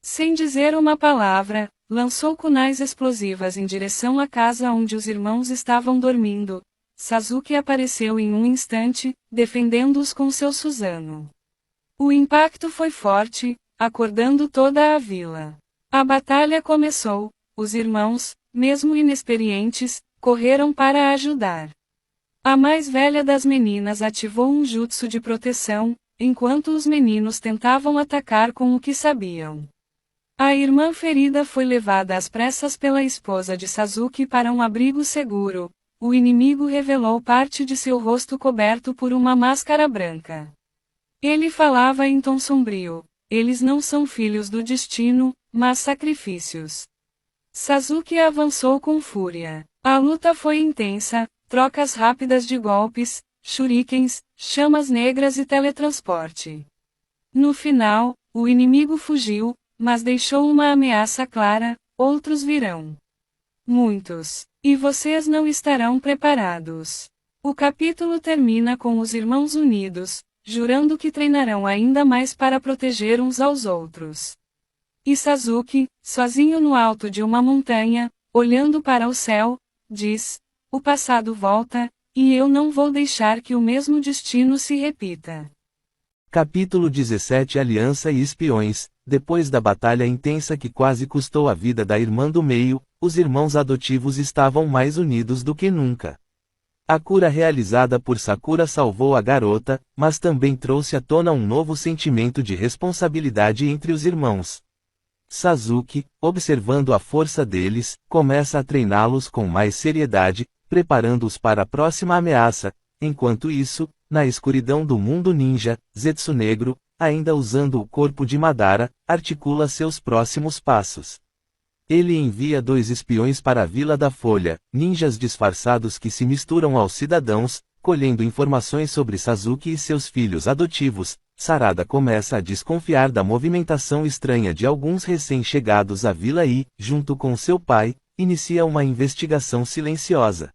Sem dizer uma palavra, lançou kunais explosivas em direção à casa onde os irmãos estavam dormindo. Sasuke apareceu em um instante, defendendo-os com seu Susanoo. O impacto foi forte, acordando toda a vila. A batalha começou. Os irmãos, mesmo inexperientes, correram para ajudar. A mais velha das meninas ativou um jutsu de proteção, enquanto os meninos tentavam atacar com o que sabiam. A irmã ferida foi levada às pressas pela esposa de Sasuke para um abrigo seguro. O inimigo revelou parte de seu rosto coberto por uma máscara branca. Ele falava em tom sombrio. Eles não são filhos do destino, mas sacrifícios. Sasuke avançou com fúria. A luta foi intensa, trocas rápidas de golpes, shurikens, chamas negras e teletransporte. No final, o inimigo fugiu, mas deixou uma ameaça clara: outros virão. Muitos. E vocês não estarão preparados. O capítulo termina com os irmãos unidos, jurando que treinarão ainda mais para proteger uns aos outros. E Sasuke, sozinho no alto de uma montanha, olhando para o céu, diz: o passado volta, e eu não vou deixar que o mesmo destino se repita. Capítulo 17 Aliança e Espiões. Depois da batalha intensa que quase custou a vida da irmã do meio, os irmãos adotivos estavam mais unidos do que nunca. A cura realizada por Sakura salvou a garota, mas também trouxe à tona um novo sentimento de responsabilidade entre os irmãos. Sasuke, observando a força deles, começa a treiná-los com mais seriedade, preparando-os para a próxima ameaça. Enquanto isso, na escuridão do mundo ninja, Zetsu Negro, ainda usando o corpo de Madara, articula seus próximos passos. Ele envia 2 espiões para a Vila da Folha, ninjas disfarçados que se misturam aos cidadãos, colhendo informações sobre Sasuke e seus filhos adotivos. Sarada começa a desconfiar da movimentação estranha de alguns recém-chegados à vila e, junto com seu pai, inicia uma investigação silenciosa.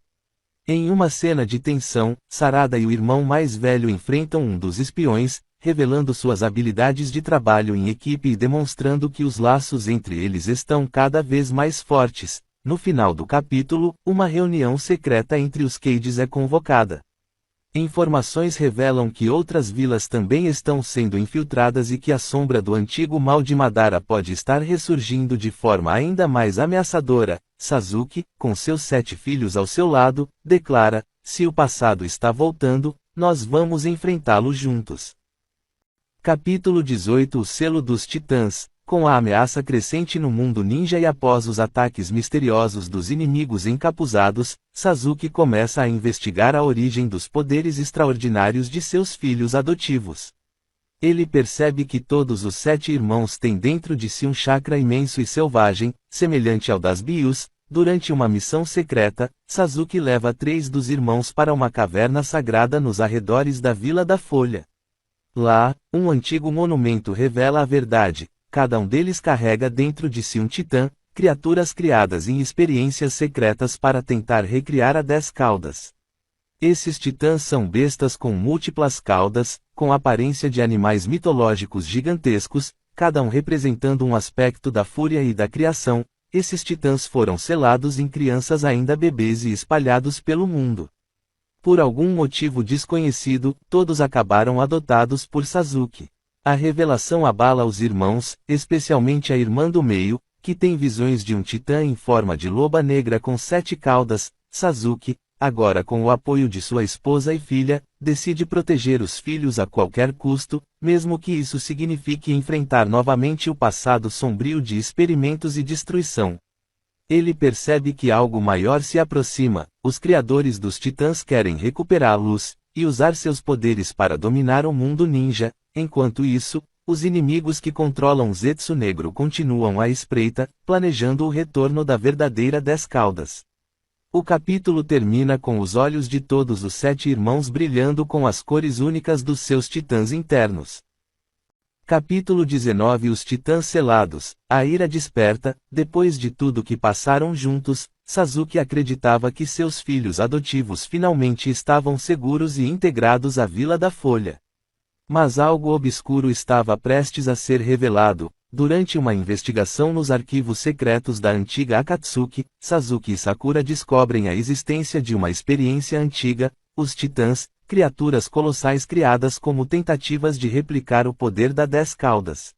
Em uma cena de tensão, Sarada e o irmão mais velho enfrentam um dos espiões, revelando suas habilidades de trabalho em equipe e demonstrando que os laços entre eles estão cada vez mais fortes. No final do capítulo, uma reunião secreta entre os Cages é convocada. Informações revelam que outras vilas também estão sendo infiltradas e que a sombra do antigo mal de Madara pode estar ressurgindo de forma ainda mais ameaçadora. Sasuke, com seus 7 filhos ao seu lado, declara: se o passado está voltando, nós vamos enfrentá-lo juntos. Capítulo 18 O Selo dos Titãs. Com a ameaça crescente no mundo ninja e após os ataques misteriosos dos inimigos encapuzados, Sasuke começa a investigar a origem dos poderes extraordinários de seus filhos adotivos. Ele percebe que todos os 7 irmãos têm dentro de si um chakra imenso e selvagem, semelhante ao das Byus. Durante uma missão secreta, Sasuke leva 3 dos irmãos para uma caverna sagrada nos arredores da Vila da Folha. Lá, um antigo monumento revela a verdade: cada um deles carrega dentro de si um titã, criaturas criadas em experiências secretas para tentar recriar a 10 caudas. Esses titãs são bestas com múltiplas caudas, com aparência de animais mitológicos gigantescos, cada um representando um aspecto da fúria e da criação. Esses titãs foram selados em crianças ainda bebês e espalhados pelo mundo. Por algum motivo desconhecido, todos acabaram adotados por Sasuke. A revelação abala os irmãos, especialmente a irmã do meio, que tem visões de um titã em forma de loba negra com 7 caudas. Sasuke, agora com o apoio de sua esposa e filha, decide proteger os filhos a qualquer custo, mesmo que isso signifique enfrentar novamente o passado sombrio de experimentos e destruição. Ele percebe que algo maior se aproxima: os criadores dos titãs querem recuperar a luz, e usar seus poderes para dominar o mundo ninja. Enquanto isso, os inimigos que controlam Zetsu Negro continuam à espreita, planejando o retorno da verdadeira 10 caudas. O capítulo termina com os olhos de todos os 7 irmãos brilhando com as cores únicas dos seus titãs internos. Capítulo 19 Os Titãs Selados. A ira desperta. Depois de tudo que passaram juntos, Sasuke acreditava que seus filhos adotivos finalmente estavam seguros e integrados à Vila da Folha. Mas algo obscuro estava prestes a ser revelado. Durante uma investigação nos arquivos secretos da antiga Akatsuki, Sasuke e Sakura descobrem a existência de uma experiência antiga: os Titãs, criaturas colossais criadas como tentativas de replicar o poder da 10 caudas.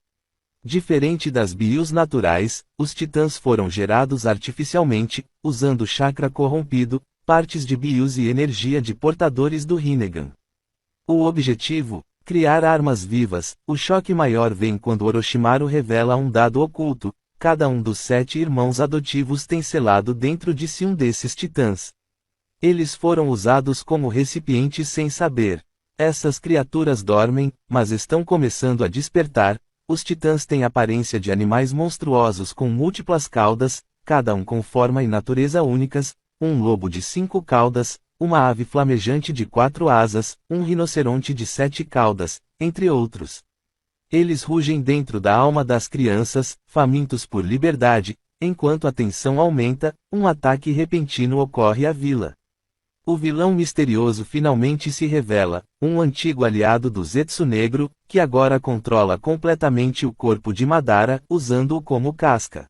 Diferente das Byus naturais, os Titãs foram gerados artificialmente, usando chakra corrompido, partes de Byus e energia de portadores do Rinnegan. O objetivo: Criar armas vivas. O choque maior vem quando Orochimaru revela um dado oculto: cada um dos 7 irmãos adotivos tem selado dentro de si um desses titãs. Eles foram usados como recipientes sem saber. Essas criaturas dormem, mas estão começando a despertar. Os titãs têm aparência de animais monstruosos com múltiplas caudas, cada um com forma e natureza únicas: um lobo de 5 caudas, uma ave flamejante de 4 asas, um rinoceronte de 7 caudas, entre outros. Eles rugem dentro da alma das crianças, famintos por liberdade. Enquanto a tensão aumenta, um ataque repentino ocorre à vila. O vilão misterioso finalmente se revela, um antigo aliado do Zetsu Negro, que agora controla completamente o corpo de Madara, usando-o como casca.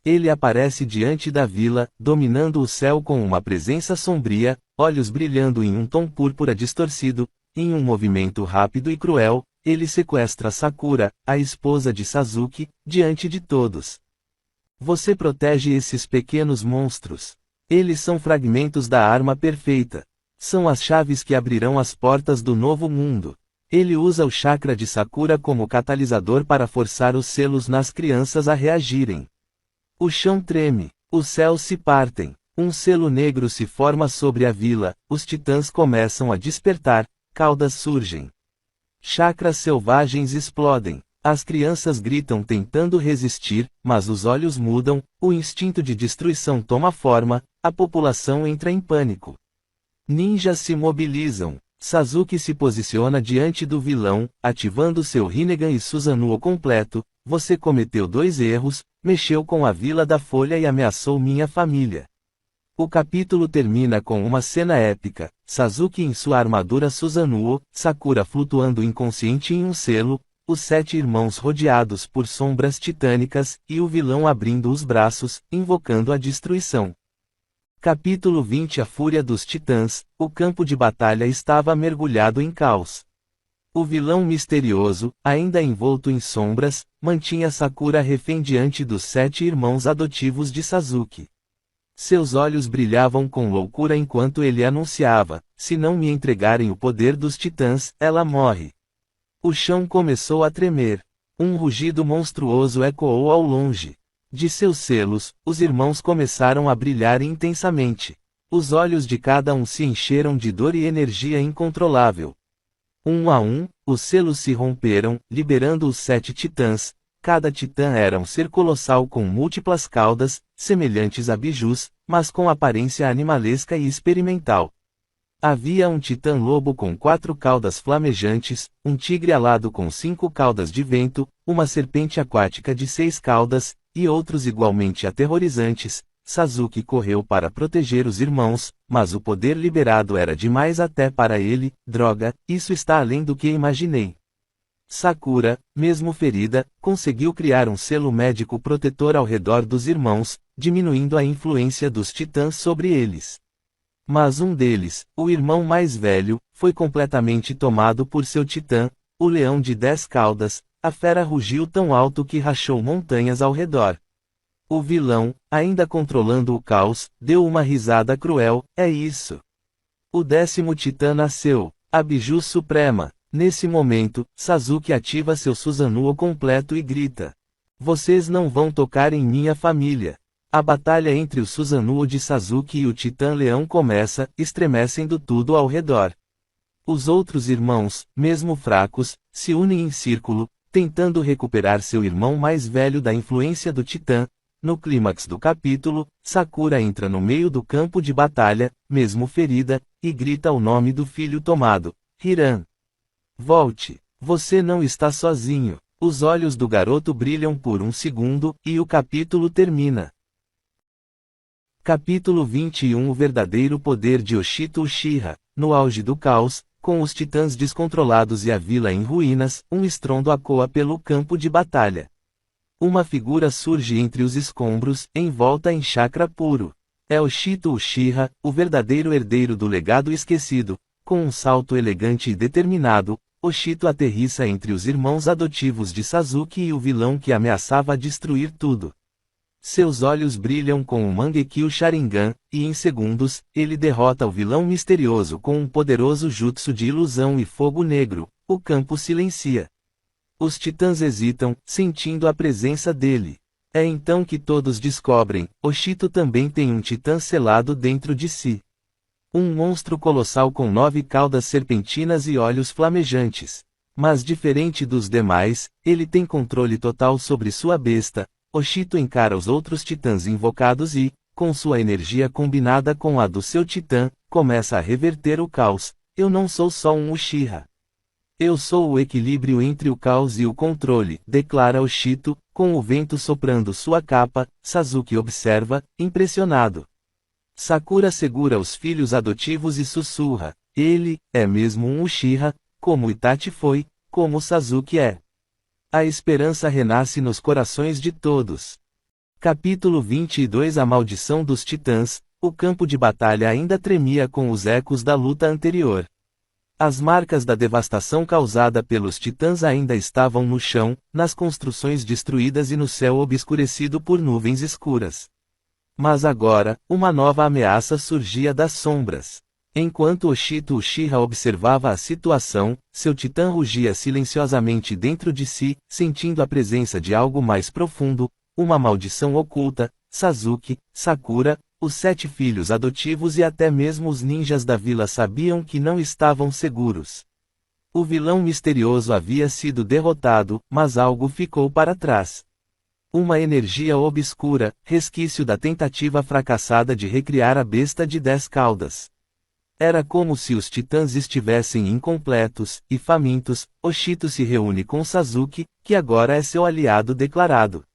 Ele aparece diante da vila, dominando o céu com uma presença sombria, olhos brilhando em um tom púrpura distorcido. Em um movimento rápido e cruel, ele sequestra Sakura, a esposa de Sasuke, diante de todos. Você protege esses pequenos monstros. Eles são fragmentos da arma perfeita. São as chaves que abrirão as portas do novo mundo. Ele usa o chakra de Sakura como catalisador para forçar os selos nas crianças a reagirem. O chão treme. Os céus se partem. Um selo negro se forma sobre a vila. Os titãs começam a despertar. Caudas surgem. Chakras selvagens explodem. As crianças gritam tentando resistir, mas os olhos mudam, o instinto de destruição toma forma, a população entra em pânico. Ninjas se mobilizam. Sasuke se posiciona diante do vilão, ativando seu Rinnegan e Susanoo completo. Você cometeu 2 erros, mexeu com a Vila da Folha e ameaçou minha família. O capítulo termina com uma cena épica: Sasuke em sua armadura Susanoo, Sakura flutuando inconsciente em um selo, os 7 irmãos rodeados por sombras titânicas, e o vilão abrindo os braços, invocando a destruição. Capítulo 20 A Fúria dos Titãs. O campo de batalha estava mergulhado em caos. O vilão misterioso, ainda envolto em sombras, mantinha Sakura refém diante dos 7 irmãos adotivos de Sasuke. Seus olhos brilhavam com loucura enquanto ele anunciava: se não me entregarem o poder dos titãs, ela morre. O chão começou a tremer. Um rugido monstruoso ecoou ao longe. De seus selos, os irmãos começaram a brilhar intensamente. Os olhos de cada um se encheram de dor e energia incontrolável. Um a um, os selos se romperam, liberando os 7 titãs. Cada titã era um ser colossal com múltiplas caudas, semelhantes a bijus, mas com aparência animalesca e experimental. Havia um titã-lobo com 4 caudas flamejantes, um tigre alado com 5 caudas de vento, uma serpente aquática de 6 caudas, e outros igualmente aterrorizantes. Sasuke correu para proteger os irmãos, mas o poder liberado era demais até para ele. Droga, isso está além do que imaginei. Sakura, mesmo ferida, conseguiu criar um selo médico protetor ao redor dos irmãos, diminuindo a influência dos titãs sobre eles. Mas um deles, o irmão mais velho, foi completamente tomado por seu titã, o leão de 10 caudas. A fera rugiu tão alto que rachou montanhas ao redor. O vilão, ainda controlando o caos, deu uma risada cruel: é isso. O 10º titã nasceu, a Biju Suprema. Nesse momento, Sasuke ativa seu Susanoo completo e grita: vocês não vão tocar em minha família. A batalha entre o Susanoo de Sasuke e o Titã-Leão começa, estremecendo tudo ao redor. Os outros irmãos, mesmo fracos, se unem em círculo, tentando recuperar seu irmão mais velho da influência do Titã. No clímax do capítulo, Sakura entra no meio do campo de batalha, mesmo ferida, e grita o nome do filho tomado: Hiran. Volte. Você não está sozinho. Os olhos do garoto brilham por um segundo, e o capítulo termina. Capítulo 21 O verdadeiro poder de Oshito Uchiha. No auge do caos, com os titãs descontrolados e a vila em ruínas, um estrondo ecoa pelo campo de batalha. Uma figura surge entre os escombros, envolta em chakra puro. É Oshito Uchiha, o verdadeiro herdeiro do legado esquecido. Com um salto elegante e determinado, Oshito aterrissa entre os irmãos adotivos de Sasuke e o vilão que ameaçava destruir tudo. Seus olhos brilham com o Mangekyo Sharingan, e em segundos, ele derrota o vilão misterioso com um poderoso jutsu de ilusão e fogo negro. o campo silencia. Os titãs hesitam, sentindo a presença dele. É então que todos descobrem, Oshito também tem um titã selado dentro de si. Um monstro colossal com 9 caudas serpentinas e olhos flamejantes. Mas diferente dos demais, ele tem controle total sobre sua besta. Oshito encara os outros titãs invocados e, com sua energia combinada com a do seu titã, começa a reverter o caos. Eu não sou só um Uchiha. Eu sou o equilíbrio entre o caos e o controle, declara Oshito, com o vento soprando sua capa. Sasuke observa, impressionado. Sakura segura os filhos adotivos e sussurra, ele, é mesmo um Uchiha, como Itachi foi, como Sasuke é. A esperança renasce nos corações de todos. Capítulo 22 A Maldição dos Titãs. O campo de batalha ainda tremia com os ecos da luta anterior. As marcas da devastação causada pelos titãs ainda estavam no chão, nas construções destruídas e no céu obscurecido por nuvens escuras. Mas agora, uma nova ameaça surgia das sombras. Enquanto Oshito Uchiha observava a situação, seu titã rugia silenciosamente dentro de si, sentindo a presença de algo mais profundo, uma maldição oculta. Sasuke, Sakura, os 7 filhos adotivos e até mesmo os ninjas da vila sabiam que não estavam seguros. O vilão misterioso havia sido derrotado, mas algo ficou para trás. Uma energia obscura, resquício da tentativa fracassada de recriar a besta de 10 caudas. Era como se os titãs estivessem incompletos e famintos. Oshito se reúne com Sasuke, que agora é seu aliado declarado.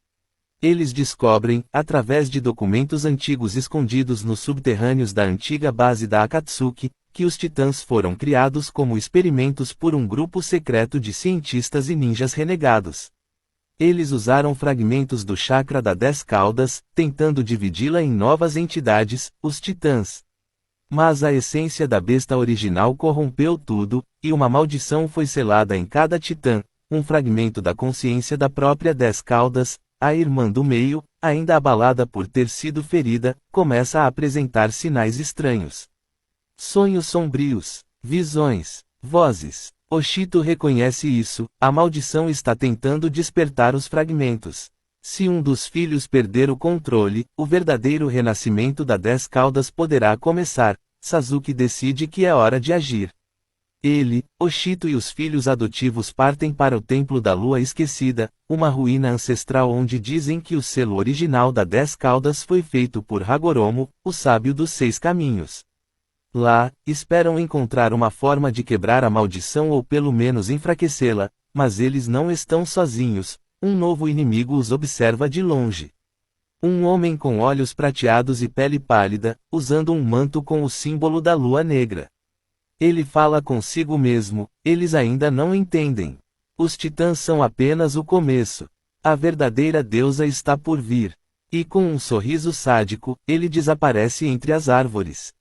Eles descobrem, através de documentos antigos escondidos nos subterrâneos da antiga base da Akatsuki, que os titãs foram criados como experimentos por um grupo secreto de cientistas e ninjas renegados. Eles usaram fragmentos do chakra da 10 caudas, tentando dividi-la em novas entidades, os titãs. Mas a essência da besta original corrompeu tudo, e uma maldição foi selada em cada titã, um fragmento da consciência da própria 10 caudas. A irmã do meio, ainda abalada por ter sido ferida, começa a apresentar sinais estranhos. Sonhos sombrios, visões, vozes. Oshito reconhece isso, a maldição está tentando despertar os fragmentos. Se um dos filhos perder o controle, o verdadeiro renascimento da 10 caudas poderá começar. Sasuke decide que é hora de agir. Ele, Oshito e os filhos adotivos partem para o Templo da Lua Esquecida, uma ruína ancestral onde dizem que o selo original da 10 caudas foi feito por Hagoromo, o sábio dos 6 caminhos. Lá, esperam encontrar uma forma de quebrar a maldição ou pelo menos enfraquecê-la, mas eles não estão sozinhos, um novo inimigo os observa de longe. Um homem com olhos prateados e pele pálida, usando um manto com o símbolo da lua negra. Ele fala consigo mesmo, eles ainda não entendem. Os titãs são apenas o começo. A verdadeira deusa está por vir. E com um sorriso sádico, ele desaparece entre as árvores.